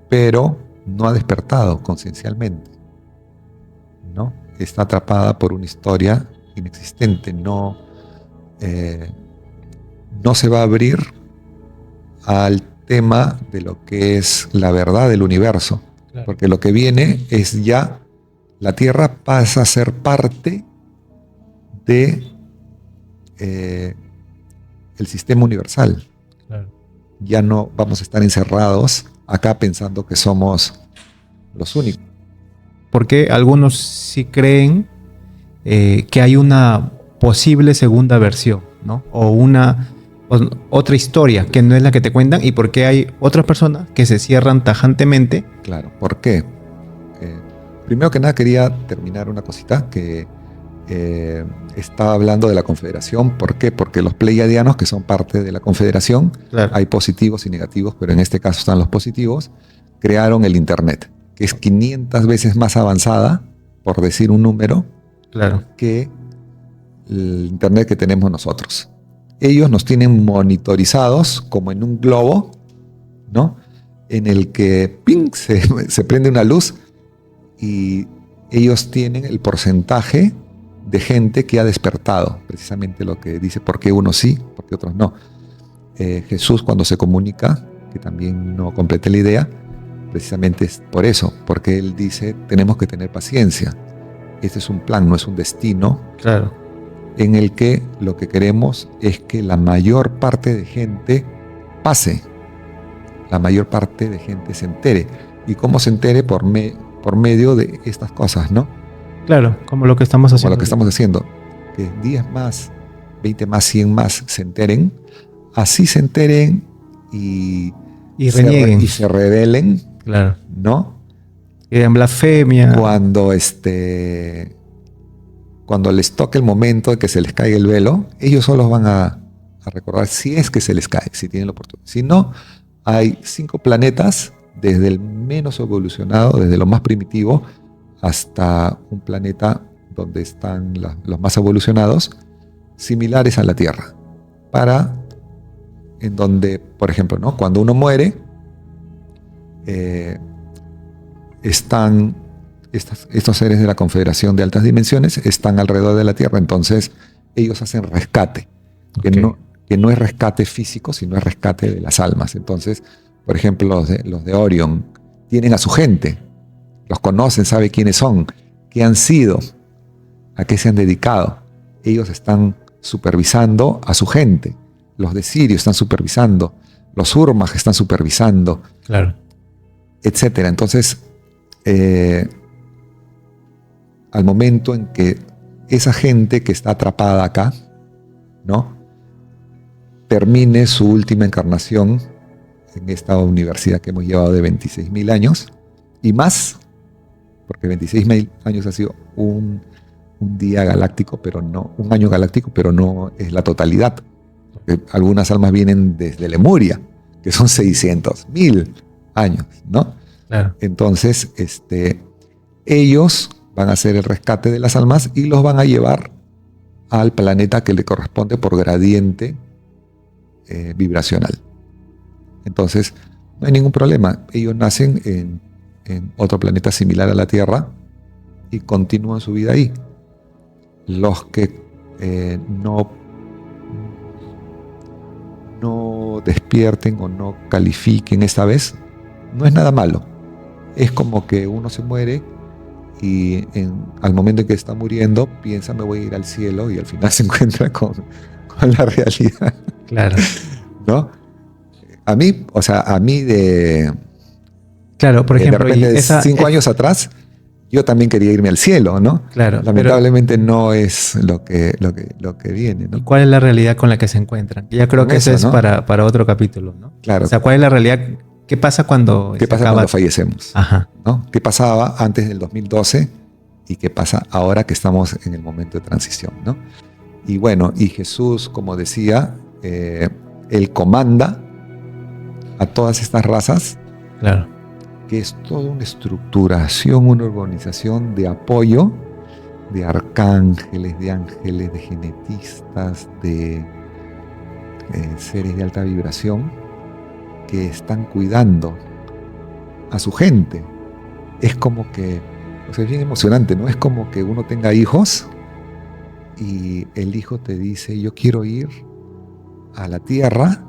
Speaker 1: pero no ha despertado conciencialmente, ¿no? Está atrapada por una historia inexistente, no se va a abrir al tema de lo que es la verdad del universo, claro, porque lo que viene es ya, la Tierra pasa a ser parte de el sistema universal.
Speaker 2: Claro.
Speaker 1: Ya no vamos a estar encerrados acá pensando que somos los únicos.
Speaker 2: Porque algunos sí creen que hay una posible segunda versión, ¿no? O otra historia que no es la que te cuentan, y porque hay otras personas que se cierran tajantemente.
Speaker 1: Claro, ¿por qué? Primero que nada quería terminar una cosita que estaba hablando de la Confederación. ¿Por qué? Porque los pleiadianos, que son parte de la Confederación,
Speaker 2: Claro.
Speaker 1: hay positivos y negativos, pero en este caso están los positivos, crearon el Internet, que es 500 veces más avanzada, por decir un número,
Speaker 2: Claro.
Speaker 1: que el Internet que tenemos nosotros. Ellos nos tienen monitorizados como en un globo, ¿no? En el que ¡ping! Se prende una luz y ellos tienen el porcentaje de gente que ha despertado, precisamente lo que dice por qué unos sí, por qué otros no. Jesús, cuando se comunica, que también no completé la idea, precisamente es por eso, porque él dice, tenemos que tener paciencia. Este es un plan, no es un destino.
Speaker 2: Claro.
Speaker 1: En el que lo que queremos es que la mayor parte de gente pase, la mayor parte de gente se entere. ¿Y cómo se entere? Por medio de estas cosas, ¿no?
Speaker 2: Claro, como lo que estamos haciendo.
Speaker 1: Como lo que estamos haciendo. Que 10 más, 20 más, 100 más se enteren, así se enteren y
Speaker 2: renieguen.
Speaker 1: Y se rebelen,
Speaker 2: Claro.
Speaker 1: ¿no?
Speaker 2: En blasfemia.
Speaker 1: Cuando les toque el momento de que se les caiga el velo, ellos solos van a recordar, si es que se les cae, si tienen la oportunidad. Si no, hay 5 planetas, desde el menos evolucionado, desde lo más primitivo, hasta un planeta donde están los más evolucionados, similares a la Tierra. En donde, por ejemplo, ¿no? Cuando uno muere, estos seres de la Confederación de Altas Dimensiones están alrededor de la Tierra, entonces ellos hacen rescate,
Speaker 2: Okay.
Speaker 1: que no es rescate físico, sino es rescate de las almas. Entonces, por ejemplo, los de Orion tienen a su gente, los conocen, saben quiénes son, qué han sido, a qué se han dedicado. Ellos están supervisando a su gente. Los de Sirio están supervisando, los Urmag están supervisando,
Speaker 2: Claro.
Speaker 1: etcétera. Entonces, al momento en que esa gente que está atrapada acá, ¿no?, termine su última encarnación en esta universidad que hemos llevado de 26.000 años y más, porque 26.000 años ha sido un día galáctico, pero no, un año galáctico, pero no es la totalidad. Porque algunas almas vienen desde Lemuria, que son 600.000 años, ¿no?
Speaker 2: Claro.
Speaker 1: Entonces, ellos van a hacer el rescate de las almas y los van a llevar al planeta que le corresponde por gradiente vibracional. Entonces, no hay ningún problema. Ellos nacen en otro planeta similar a la Tierra y continúan su vida ahí. Los que no despierten o no califiquen esta vez, no es nada malo. Es como que uno se muere y al momento en que está muriendo piensa, me voy a ir al cielo, y al final se encuentra con la realidad.
Speaker 2: Claro.
Speaker 1: ¿No? A mí
Speaker 2: Claro, por ejemplo,
Speaker 1: de repente, 5 años atrás, yo también quería irme al cielo, ¿no?
Speaker 2: Claro.
Speaker 1: Lamentablemente no es lo que viene, ¿no?
Speaker 2: ¿Y cuál es la realidad con la que se encuentran? Ya creo que eso es, ¿no?, para otro capítulo, ¿no?
Speaker 1: Claro.
Speaker 2: O sea, ¿cuál es la realidad? ¿Qué pasa cuando
Speaker 1: fallecemos?
Speaker 2: Ajá.
Speaker 1: ¿No? ¿Qué pasaba antes del 2012 y qué pasa ahora que estamos en el momento de transición, ¿no? Y bueno, y Jesús, como decía, él comanda a todas estas razas.
Speaker 2: Claro.
Speaker 1: Que es toda una estructuración, una organización de apoyo de arcángeles, de ángeles, de genetistas, de seres de alta vibración que están cuidando a su gente. Es como que, o sea, es bien emocionante, ¿no? Es como que uno tenga hijos y el hijo te dice, yo quiero ir a la Tierra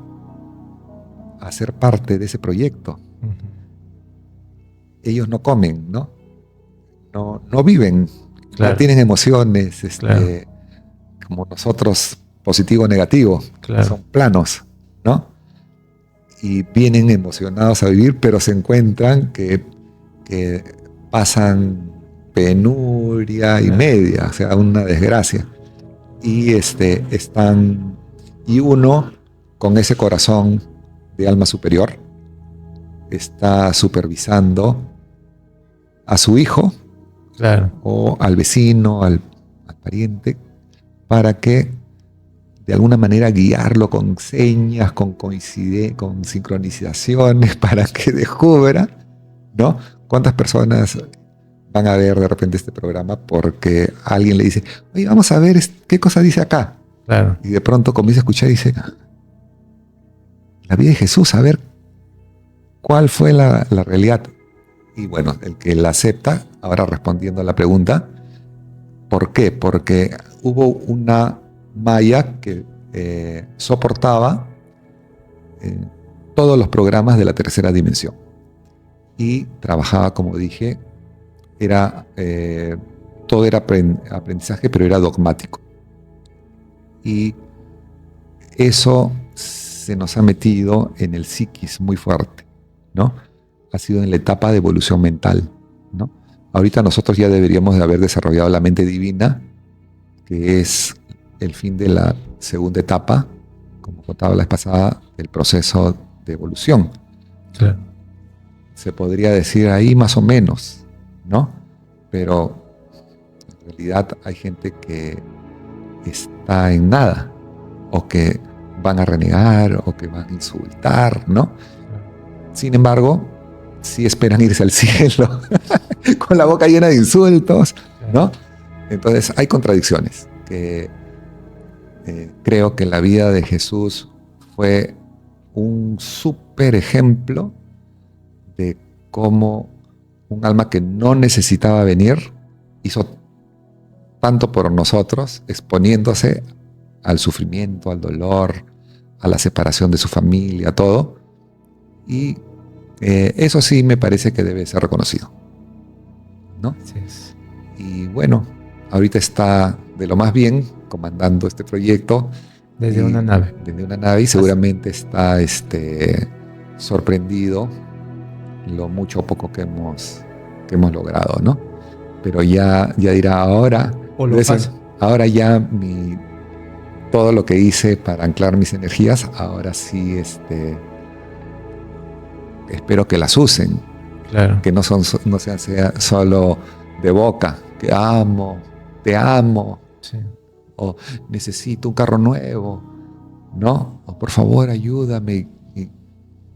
Speaker 1: a ser parte de ese proyecto.
Speaker 2: Uh-huh.
Speaker 1: Ellos no comen, ¿no? No viven,
Speaker 2: claro,
Speaker 1: no tienen emociones,
Speaker 2: claro,
Speaker 1: como nosotros, positivo o negativo,
Speaker 2: Claro.
Speaker 1: son planos, ¿no? Y vienen emocionados a vivir, pero se encuentran que pasan penuria y
Speaker 2: Claro.
Speaker 1: media, o sea, una desgracia. Y están, y uno con ese corazón de alma superior está supervisando a su hijo
Speaker 2: Claro.
Speaker 1: o al vecino, al pariente, para que de alguna manera guiarlo con señas, con sincronizaciones, para que descubra, ¿no? ¿Cuántas personas van a ver de repente este programa porque alguien le dice, oye, vamos a ver qué cosa dice acá?
Speaker 2: Claro.
Speaker 1: Y de pronto comienza a escuchar y dice, la vida de Jesús, a ver cuál fue la realidad. Y bueno, el que la acepta, ahora respondiendo a la pregunta, ¿por qué? Porque hubo una malla que soportaba todos los programas de la tercera dimensión. Y trabajaba, como dije, todo era aprendizaje, pero era dogmático. Y eso se nos ha metido en el psiquis muy fuerte, ¿no? Ha sido en la etapa de evolución mental, ¿no? Ahorita nosotros ya deberíamos de haber desarrollado la mente divina, que es el fin de la segunda etapa, como contaba la vez pasada, del proceso de evolución.
Speaker 2: Claro.
Speaker 1: Se podría decir ahí más o menos, ¿no? Pero en realidad hay gente que está en nada, o que van a renegar, o que van a insultar, ¿no? Sin embargo, sí esperan irse al cielo con la boca llena de insultos, ¿no? Entonces hay contradicciones que creo que la vida de Jesús fue un súper ejemplo de cómo un alma que no necesitaba venir hizo tanto por nosotros, exponiéndose al sufrimiento, al dolor, a la separación de su familia, todo. Y eso sí me parece que debe ser reconocido, ¿no?
Speaker 2: Así es.
Speaker 1: Y bueno, ahorita está de lo más bien comandando este proyecto.
Speaker 2: Desde una nave.
Speaker 1: Desde una nave, y seguramente está sorprendido lo mucho o poco que hemos logrado, ¿no? Pero ya dirá ahora,
Speaker 2: O lo pasa.
Speaker 1: ahora ya todo lo que hice para anclar mis energías, ahora sí espero que las usen.
Speaker 2: Claro.
Speaker 1: Que no sean solo de boca, que amo, te amo,
Speaker 2: Sí.
Speaker 1: o necesito un carro nuevo, ¿no? O por favor ayúdame, y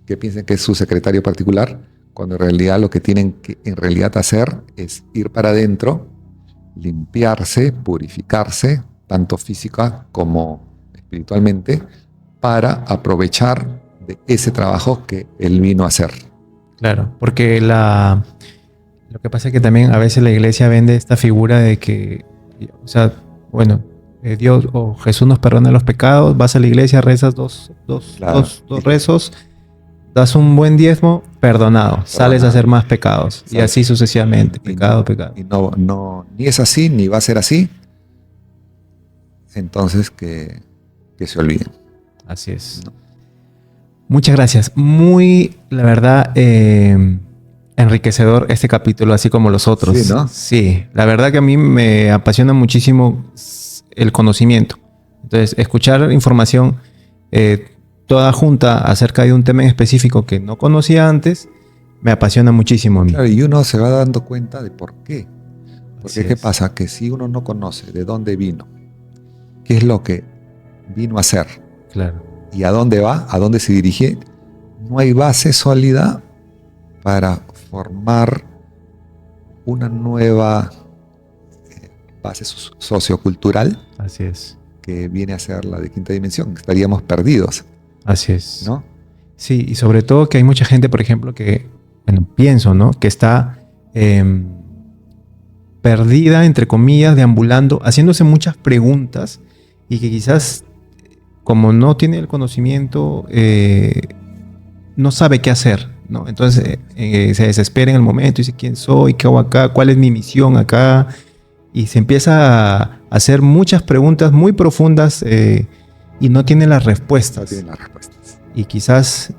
Speaker 1: que piensen que es su secretario particular, cuando en realidad lo que tienen que en realidad hacer es ir para adentro, limpiarse, purificarse, tanto física como espiritualmente, para aprovechar de ese trabajo que él vino a hacer.
Speaker 2: Claro, porque lo que pasa es que también a veces la iglesia vende esta figura de que, o sea, bueno, Dios o Jesús nos perdona los pecados, vas a la iglesia, rezas dos rezos, das un buen diezmo, perdonado, sales a hacer más pecados, y así sucesivamente, pecado.
Speaker 1: Y no, ni es así, ni va a ser así. Entonces que se olviden.
Speaker 2: Así es. No. Muchas gracias. Muy, la verdad, enriquecedor este capítulo, así como los otros.
Speaker 1: Sí, ¿no?
Speaker 2: Sí, la verdad que a mí me apasiona muchísimo el conocimiento. Entonces, escuchar información toda junta acerca de un tema en específico que no conocía antes, me apasiona muchísimo a mí.
Speaker 1: Claro, y uno se va dando cuenta de por qué. Porque ¿qué pasa? Que si uno no conoce de dónde vino, qué es lo que vino a hacer,
Speaker 2: claro,
Speaker 1: y a dónde va, a dónde se dirige, no hay base sólida para formar una nueva base sociocultural.
Speaker 2: Así es.
Speaker 1: Que viene a ser la de quinta dimensión. Estaríamos perdidos.
Speaker 2: Así es.
Speaker 1: ¿No?
Speaker 2: Sí, y sobre todo que hay mucha gente, por ejemplo, que, bueno, pienso, ¿no? Que está perdida, entre comillas, deambulando, haciéndose muchas preguntas y que quizás, como no tiene el conocimiento, no sabe qué hacer, ¿no? Entonces se desespera en el momento y dice, ¿quién soy? ¿Qué hago acá? ¿Cuál es mi misión acá? Y se empieza hacer muchas preguntas muy profundas y no tiene las respuestas.
Speaker 1: No tienen las respuestas.
Speaker 2: Y quizás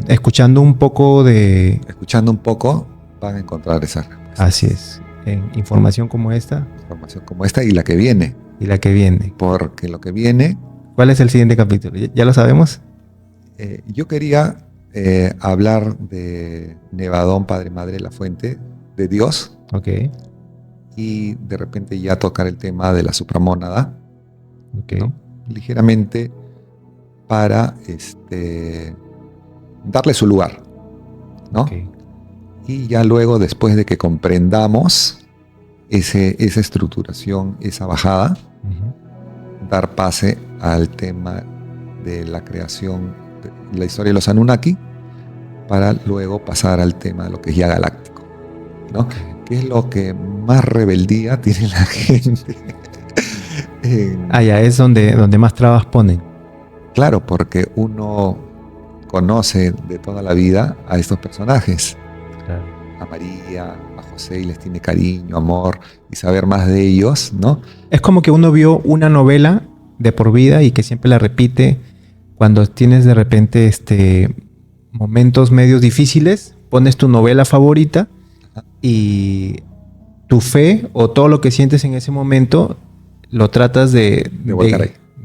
Speaker 2: escuchando un poco de...
Speaker 1: Escuchando un poco van a encontrar esas respuestas.
Speaker 2: Así es. En información como esta.
Speaker 1: Información como esta y la que viene.
Speaker 2: Y la que viene.
Speaker 1: Porque lo que viene...
Speaker 2: ¿Cuál es el siguiente capítulo? ¿Ya lo sabemos?
Speaker 1: Yo quería hablar de Nevadón, Padre, Madre, la fuente de Dios.
Speaker 2: Ok.
Speaker 1: Y de repente ya tocar el tema de la supramónada.
Speaker 2: Ok.
Speaker 1: ¿No? Ligeramente para darle su lugar, ¿no?
Speaker 2: Ok.
Speaker 1: Y ya luego, después de que comprendamos esa estructuración, esa bajada, dar pase al tema de la creación, de la historia de los Anunnaki, para luego pasar al tema de lo que es ya galáctico, ¿no? Que es lo que más rebeldía tiene la gente.
Speaker 2: Ya es donde más trabas ponen.
Speaker 1: Claro, porque uno conoce de toda la vida a estos personajes.
Speaker 2: Claro.
Speaker 1: A María, a José, y les tiene cariño, amor, y saber más de ellos, ¿no?
Speaker 2: Es como que uno vio una novela de por vida y que siempre la repite cuando tienes de repente momentos medios difíciles, pones tu novela favorita y tu fe o todo lo que sientes en ese momento lo tratas de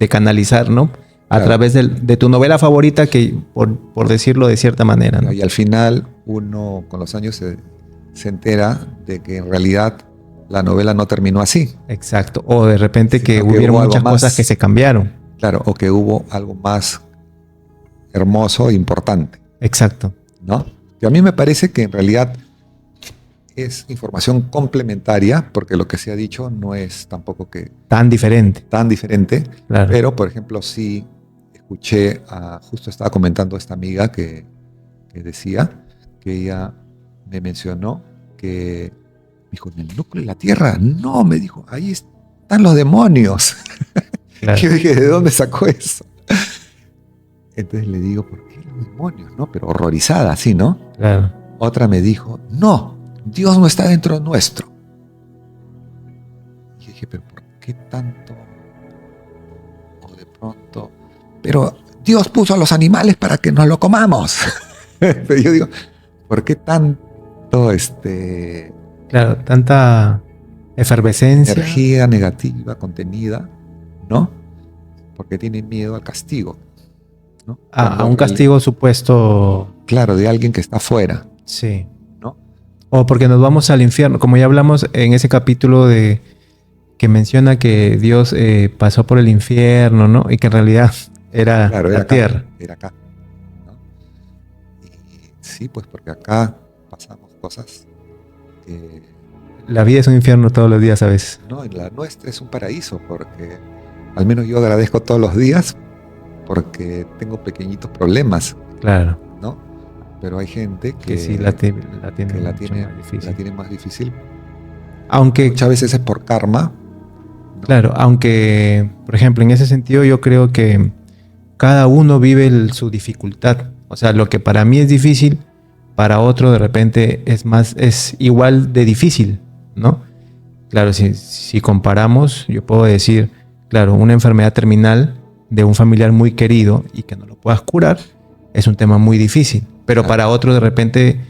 Speaker 2: canalizar, ¿no? A través de tu novela favorita, que por decirlo de cierta manera, ¿no?
Speaker 1: Y al final uno con los años se entera de que en realidad la novela no terminó así.
Speaker 2: Exacto. O de repente que hubieron muchas cosas que se cambiaron.
Speaker 1: Claro, o que hubo algo más hermoso e importante.
Speaker 2: Exacto.
Speaker 1: ¿No? Que a mí me parece que en realidad es información complementaria, porque lo que se ha dicho no es tampoco que
Speaker 2: tan diferente.
Speaker 1: Claro. Pero, por ejemplo, sí escuché, justo estaba comentando a esta amiga que decía que ella me mencionó que dijo, en el núcleo de la Tierra, no, me dijo, ahí están los demonios.
Speaker 2: Claro.
Speaker 1: Yo dije, ¿de dónde sacó eso? Entonces le digo, ¿por qué los demonios? ¿No? Pero horrorizada, así, ¿no?
Speaker 2: Claro.
Speaker 1: Otra me dijo, no, Dios no está dentro nuestro. Y dije, ¿pero por qué tanto? O de pronto, pero Dios puso a los animales para que nos lo comamos. Pero yo digo, ¿por qué tanto
Speaker 2: Claro, tanta efervescencia,
Speaker 1: energía negativa contenida, ¿no? Porque tienen miedo al castigo, ¿no?
Speaker 2: a un castigo supuesto.
Speaker 1: Claro, de alguien que está afuera.
Speaker 2: Sí.
Speaker 1: ¿No?
Speaker 2: O porque nos vamos al infierno, como ya hablamos en ese capítulo que menciona que Dios pasó por el infierno, ¿no? Y que en realidad era la
Speaker 1: acá,
Speaker 2: tierra.
Speaker 1: Era acá, ¿no? Y sí, pues porque acá pasamos cosas que...
Speaker 2: La vida es un infierno todos los días a veces.
Speaker 1: No, la nuestra es un paraíso, porque al menos yo agradezco todos los días porque tengo pequeñitos problemas.
Speaker 2: Claro.
Speaker 1: ¿No? Pero hay gente que
Speaker 2: sí la tiene
Speaker 1: más difícil.
Speaker 2: Aunque
Speaker 1: muchas veces es por karma. ¿No?
Speaker 2: Claro, aunque, por ejemplo, en ese sentido yo creo que cada uno vive su dificultad. O sea, lo que para mí es difícil, para otro de repente es igual de difícil, ¿no? Claro, si comparamos, yo puedo decir, claro, una enfermedad terminal de un familiar muy querido y que no lo puedas curar, es un tema muy difícil. Pero para otro de repente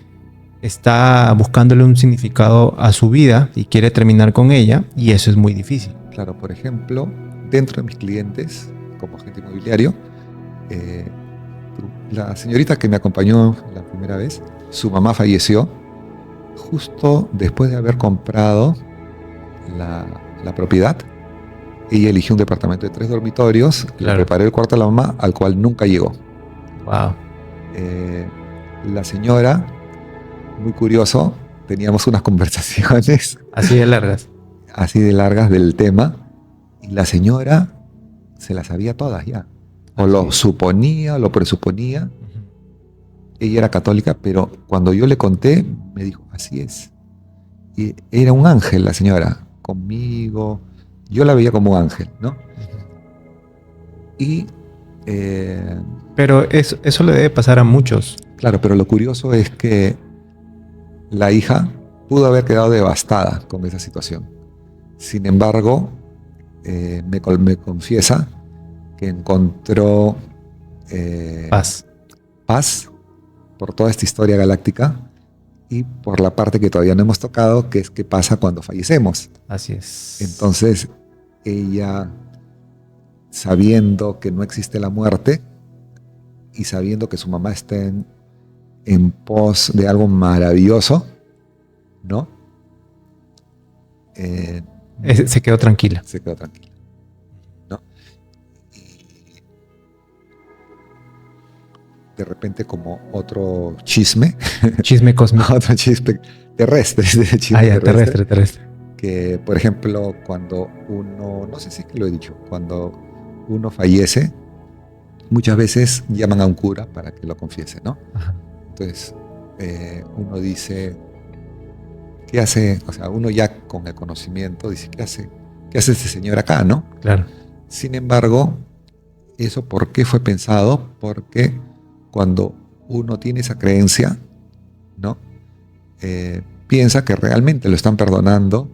Speaker 2: está buscándole un significado a su vida y quiere terminar con ella, y eso es muy difícil.
Speaker 1: Claro, por ejemplo, dentro de mis clientes, como agente inmobiliario, la señorita que me acompañó la primera vez, su mamá falleció justo después de haber comprado la propiedad. Ella eligió un departamento de 3 dormitorios, le preparé el cuarto a la mamá, al cual nunca llegó.
Speaker 2: Wow.
Speaker 1: La señora, muy curioso, teníamos unas conversaciones
Speaker 2: así de largas
Speaker 1: del tema, y la señora se las sabía todas ya, o lo suponía, lo presuponía. Ella era católica, pero cuando yo le conté, me dijo, así es. Y era un ángel la señora, conmigo. Yo la veía como un ángel, ¿no? Y...
Speaker 2: pero eso le debe pasar a muchos.
Speaker 1: Claro, pero lo curioso es que la hija pudo haber quedado devastada con esa situación. Sin embargo, me confiesa que encontró paz por toda esta historia galáctica y por la parte que todavía no hemos tocado, que es qué pasa cuando fallecemos.
Speaker 2: Así es.
Speaker 1: Entonces, ella, sabiendo que no existe la muerte y sabiendo que su mamá está en pos de algo maravilloso, ¿no?
Speaker 2: Se quedó tranquila.
Speaker 1: Se quedó tranquila, ¿no? Y de repente, como otro chisme,
Speaker 2: Chisme cósmico.
Speaker 1: otro chisme terrestre,
Speaker 2: Terrestre.
Speaker 1: Que, por ejemplo, cuando uno, no sé si lo he dicho, cuando uno fallece, muchas veces llaman a un cura para que lo confiese, ¿no?
Speaker 2: Ajá.
Speaker 1: Entonces, uno dice, ¿qué hace? O sea, uno ya con el conocimiento dice, ¿qué hace este señor acá, no?
Speaker 2: Claro.
Speaker 1: Sin embargo, ¿eso por qué fue pensado? Porque cuando uno tiene esa creencia, ¿no? Piensa que realmente lo están perdonando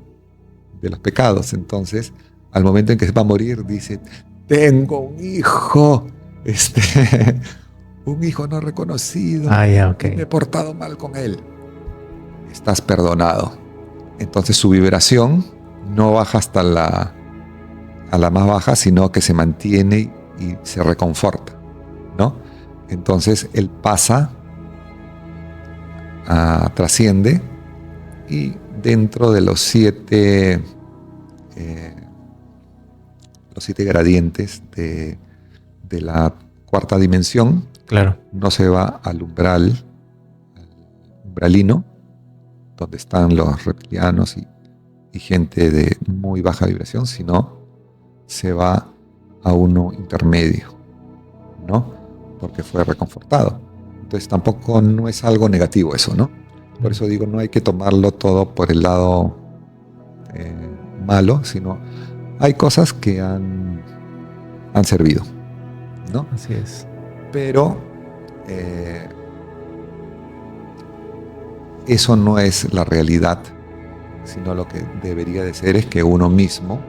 Speaker 1: de los pecados. Entonces, al momento en que se va a morir, dice, tengo un hijo, un hijo no reconocido,
Speaker 2: Okay.
Speaker 1: y me he portado mal con él. Estás perdonado. Entonces su vibración no baja hasta a la más baja, sino que se mantiene y se reconforta, ¿no? Entonces él pasa, trasciende, y dentro de los siete gradientes de la cuarta dimensión,
Speaker 2: claro,
Speaker 1: no se va al umbralino, donde están los reptilianos y gente de muy baja vibración, sino se va a uno intermedio, ¿no? Porque fue reconfortado. Entonces tampoco no es algo negativo eso, ¿no? Por eso digo, no hay que tomarlo todo por el lado malo, sino hay cosas que han servido, ¿no?
Speaker 2: Así es.
Speaker 1: Pero eso no es la realidad, sino lo que debería de ser es que uno mismo,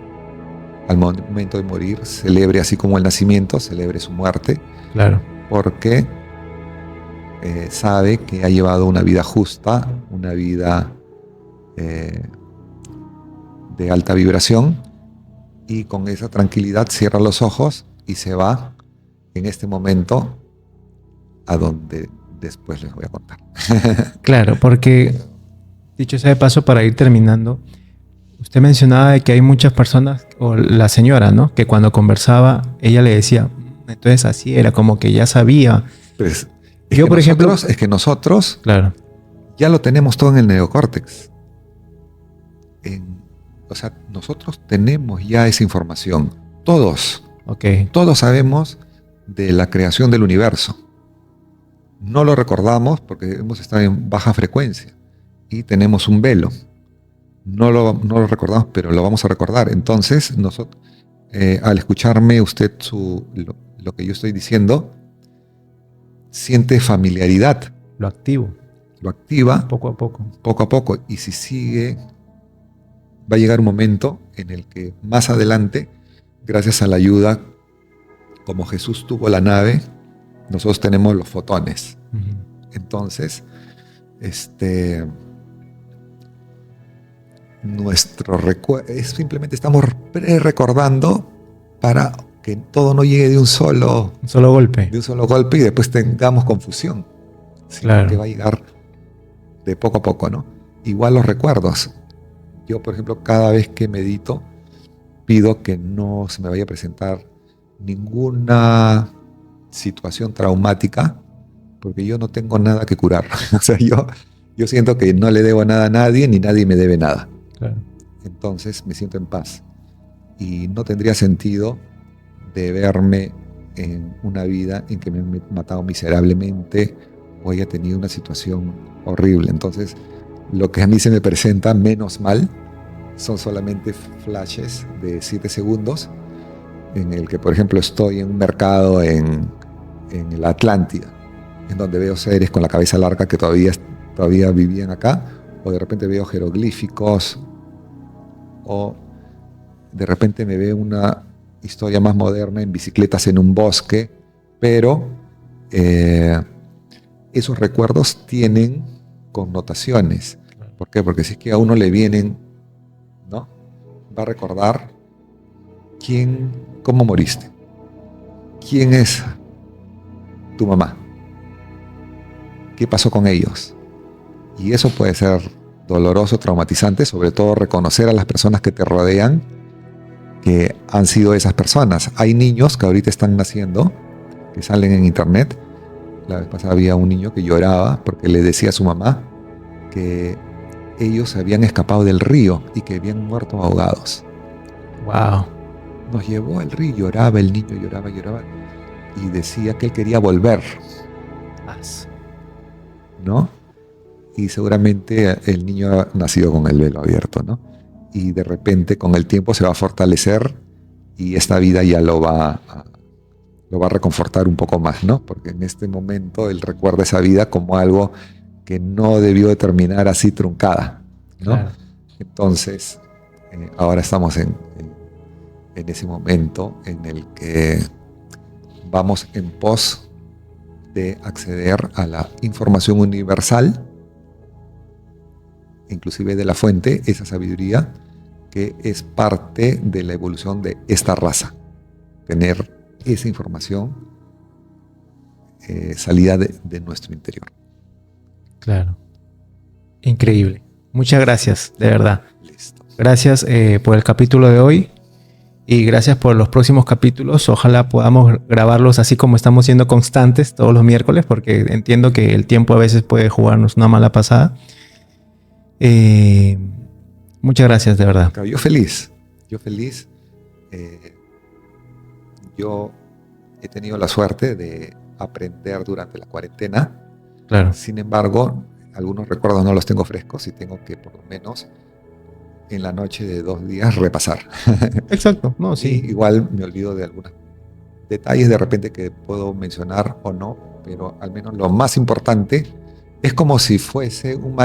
Speaker 1: al momento de morir, celebre, así como el nacimiento, celebre su muerte.
Speaker 2: Claro.
Speaker 1: Porque sabe que ha llevado una vida justa, una vida de alta vibración, y con esa tranquilidad cierra los ojos y se va en este momento a donde después les voy a contar.
Speaker 2: Claro, porque dicho sea de paso, para ir terminando, usted mencionaba de que hay muchas personas, o la señora, ¿no? Que cuando conversaba, ella le decía, entonces así era, como que ya sabía.
Speaker 1: Pues,
Speaker 2: yo, por ejemplo...
Speaker 1: Es que nosotros
Speaker 2: claro,
Speaker 1: ya lo tenemos todo en el neocórtex. O sea, nosotros tenemos ya esa información. Todos.
Speaker 2: Okay.
Speaker 1: Todos sabemos de la creación del universo. No lo recordamos porque hemos estado en baja frecuencia y tenemos un velo. No lo recordamos, pero lo vamos a recordar. Entonces, nosotros, al escucharme usted lo que yo estoy diciendo, siente familiaridad.
Speaker 2: Lo activo.
Speaker 1: Lo activa.
Speaker 2: Poco a poco.
Speaker 1: Poco a poco. Y si sigue, va a llegar un momento en el que más adelante, gracias a la ayuda, como Jesús tuvo la nave, nosotros tenemos los fotones. Uh-huh. Entonces, nuestro recuerdo es simplemente estamos recordando para que todo no llegue de un solo golpe. De un solo golpe y después tengamos confusión. Sino claro, que va a llegar de poco a poco, ¿no? Igual los recuerdos. Yo, por ejemplo, cada vez que medito, pido que no se me vaya a presentar ninguna situación traumática, porque yo no tengo nada que curar. O sea, yo siento que no le debo nada a nadie, ni nadie me debe nada. Claro. Entonces me siento en paz. Y no tendría sentido de verme en una vida en que me he matado miserablemente o haya tenido una situación horrible. Entonces, lo que a mí se me presenta, menos mal, son solamente flashes de 7 segundos en el que, por ejemplo, estoy en un mercado en la Atlántida, en donde veo seres con la cabeza larga que todavía vivían acá, o de repente veo jeroglíficos, o de repente me ve una historia más moderna en bicicletas en un bosque, pero esos recuerdos tienen connotaciones. ¿Por qué? Porque si es que a uno le vienen, ¿no? Va a recordar cómo moriste, quién es tu mamá, qué pasó con ellos. Y eso puede ser doloroso, traumatizante, sobre todo reconocer a las personas que te rodean que han sido esas personas. Hay niños que ahorita están naciendo, que salen en internet. La vez pasada había un niño que lloraba porque le decía a su mamá que ellos se habían escapado del río y que habían muerto ahogados.
Speaker 2: Wow.
Speaker 1: Nos llevó al río, lloraba el niño, lloraba y decía que él quería volver, ¿no? Y seguramente el niño ha nacido con el velo abierto, ¿no? Y de repente con el tiempo se va a fortalecer y esta vida ya lo va a reconfortar un poco más, ¿no? Porque en este momento él recuerda esa vida como algo que no debió de terminar así truncada, ¿no? Claro. Entonces, ahora estamos en ese momento en el que vamos en pos de acceder a la información universal, inclusive de la fuente, esa sabiduría que es parte de la evolución de esta raza. Tener esa información salida de nuestro interior.
Speaker 2: Claro. Increíble. Muchas gracias, de verdad.
Speaker 1: Listo.
Speaker 2: Gracias por el capítulo de hoy y gracias por los próximos capítulos. Ojalá podamos grabarlos así como estamos siendo constantes todos los miércoles, porque entiendo que el tiempo a veces puede jugarnos una mala pasada. Muchas gracias, de verdad.
Speaker 1: Yo feliz. Yo he tenido la suerte de aprender durante la cuarentena.
Speaker 2: Claro.
Speaker 1: Sin embargo, algunos recuerdos no los tengo frescos y tengo que por lo menos en la noche de 2 días repasar.
Speaker 2: Exacto. No, sí.
Speaker 1: Y igual me olvido de algunos detalles de repente que puedo mencionar o no, pero al menos lo más importante es como si fuese un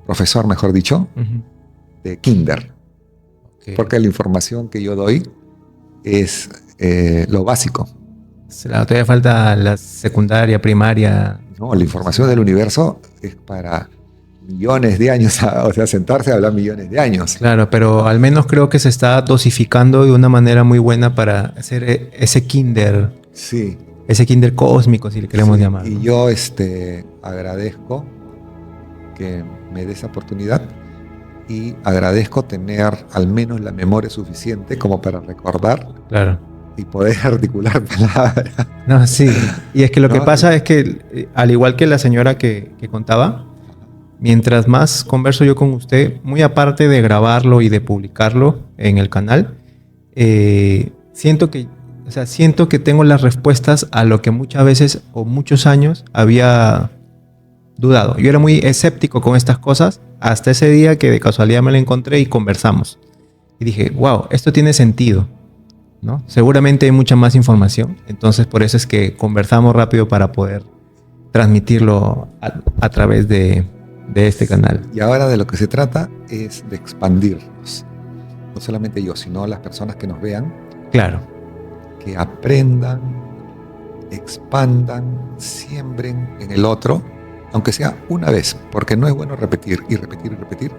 Speaker 1: profesor, mejor dicho, de kinder. Okay. Porque la información que yo doy es lo básico.
Speaker 2: Todavía falta la secundaria, primaria.
Speaker 1: No, la información del universo es para millones de años, o sea, sentarse a hablar millones de años.
Speaker 2: Claro, pero al menos creo que se está dosificando de una manera muy buena para hacer ese kinder.
Speaker 1: Sí.
Speaker 2: Ese kinder cósmico, si le queremos llamar.
Speaker 1: Y yo agradezco que me dé esa oportunidad y agradezco tener al menos la memoria suficiente como para recordar.
Speaker 2: Claro.
Speaker 1: Y poder articular palabras.
Speaker 2: No, sí. Y es que lo que pasa es que, al igual que la señora que contaba, mientras más converso yo con usted, muy aparte de grabarlo y de publicarlo en el canal, siento que tengo las respuestas a lo que muchas veces o muchos años había dudado. Yo era muy escéptico con estas cosas hasta ese día que de casualidad me lo encontré y conversamos. Y dije, wow, esto tiene sentido, ¿no? Seguramente hay mucha más información, entonces por eso es que conversamos rápido para poder transmitirlo a través de este canal.
Speaker 1: Y ahora de lo que se trata es de expandirnos. No solamente yo, sino las personas que nos vean.
Speaker 2: Claro.
Speaker 1: Que aprendan, expandan, siembren en el otro, aunque sea una vez, porque no es bueno repetir y repetir y repetir,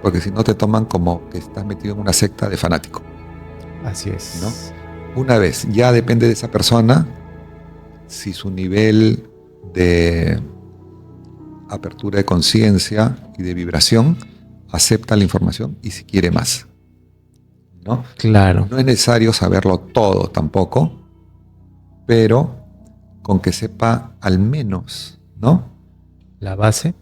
Speaker 1: porque si no te toman como que estás metido en una secta de fanático.
Speaker 2: Así es.
Speaker 1: ¿No? Una vez, ya depende de esa persona si su nivel de apertura de conciencia y de vibración acepta la información y si quiere más, ¿no?
Speaker 2: Claro.
Speaker 1: No es necesario saberlo todo tampoco, pero con que sepa al menos, ¿no?
Speaker 2: La base,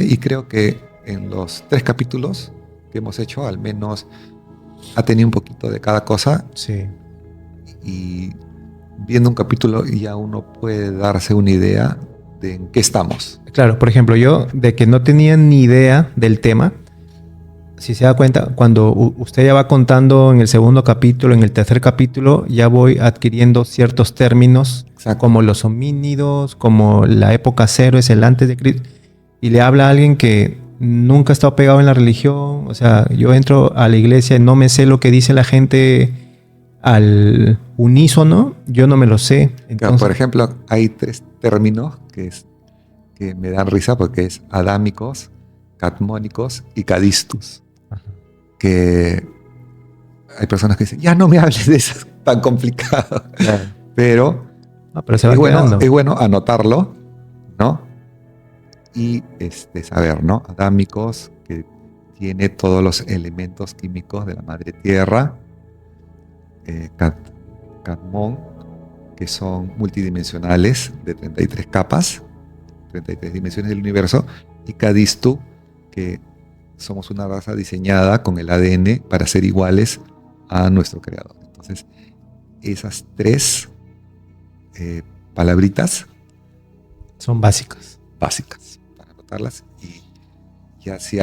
Speaker 1: y creo que en los 3 capítulos que hemos hecho, al menos ha tenido un poquito de cada cosa.
Speaker 2: Sí.
Speaker 1: Y viendo un capítulo ya uno puede darse una idea de en qué estamos.
Speaker 2: Claro, por ejemplo, yo de que no tenía ni idea del tema, si se da cuenta, cuando usted ya va contando en el segundo capítulo, en el tercer capítulo, ya voy adquiriendo ciertos términos. Exacto. Como los homínidos, como la época cero es el antes de Cristo, y le habla a alguien que nunca he estado pegado en la religión. O sea, yo entro a la iglesia y no me sé lo que dice la gente al unísono. Yo no me lo sé.
Speaker 1: Entonces, por ejemplo, hay 3 términos que me dan risa porque es adámicos, catmónicos y cadistus. Ajá. Que hay personas que dicen, ya no me hables de eso, tan complicado. Claro. Pero es bueno anotarlo, ¿no? Y saber, ¿no? Adámicos, que tiene todos los elementos químicos de la madre tierra. Catmón, que son multidimensionales de 33 capas, 33 dimensiones del universo. Y Cadistu, que somos una raza diseñada con el ADN para ser iguales a nuestro creador. Entonces, esas 3 palabritas
Speaker 2: son básicas
Speaker 1: para anotarlas, y ya si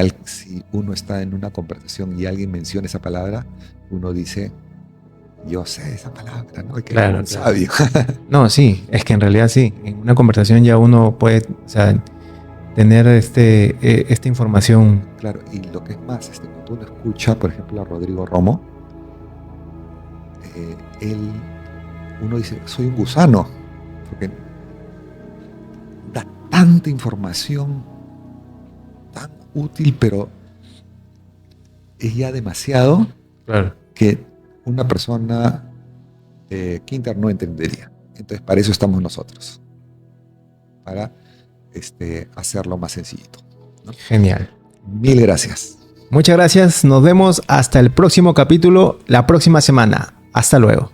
Speaker 1: uno está en una conversación y alguien menciona esa palabra, uno dice, yo sé esa palabra, ¿no? Que claro, sabio.
Speaker 2: No, sí, es que en realidad sí, en una conversación ya uno puede, o sea, tener esta información.
Speaker 1: Claro, y lo que es más, cuando uno escucha, por ejemplo, a Rodrigo Romo, uno dice, soy un gusano, porque da tanta información tan útil, pero es ya demasiado, claro, que una persona Quinter no entendería. Entonces, para eso estamos nosotros, para hacerlo más sencillito, ¿no?
Speaker 2: Genial.
Speaker 1: 1000 gracias.
Speaker 2: Muchas gracias. Nos vemos hasta el próximo capítulo, la próxima semana. Hasta luego.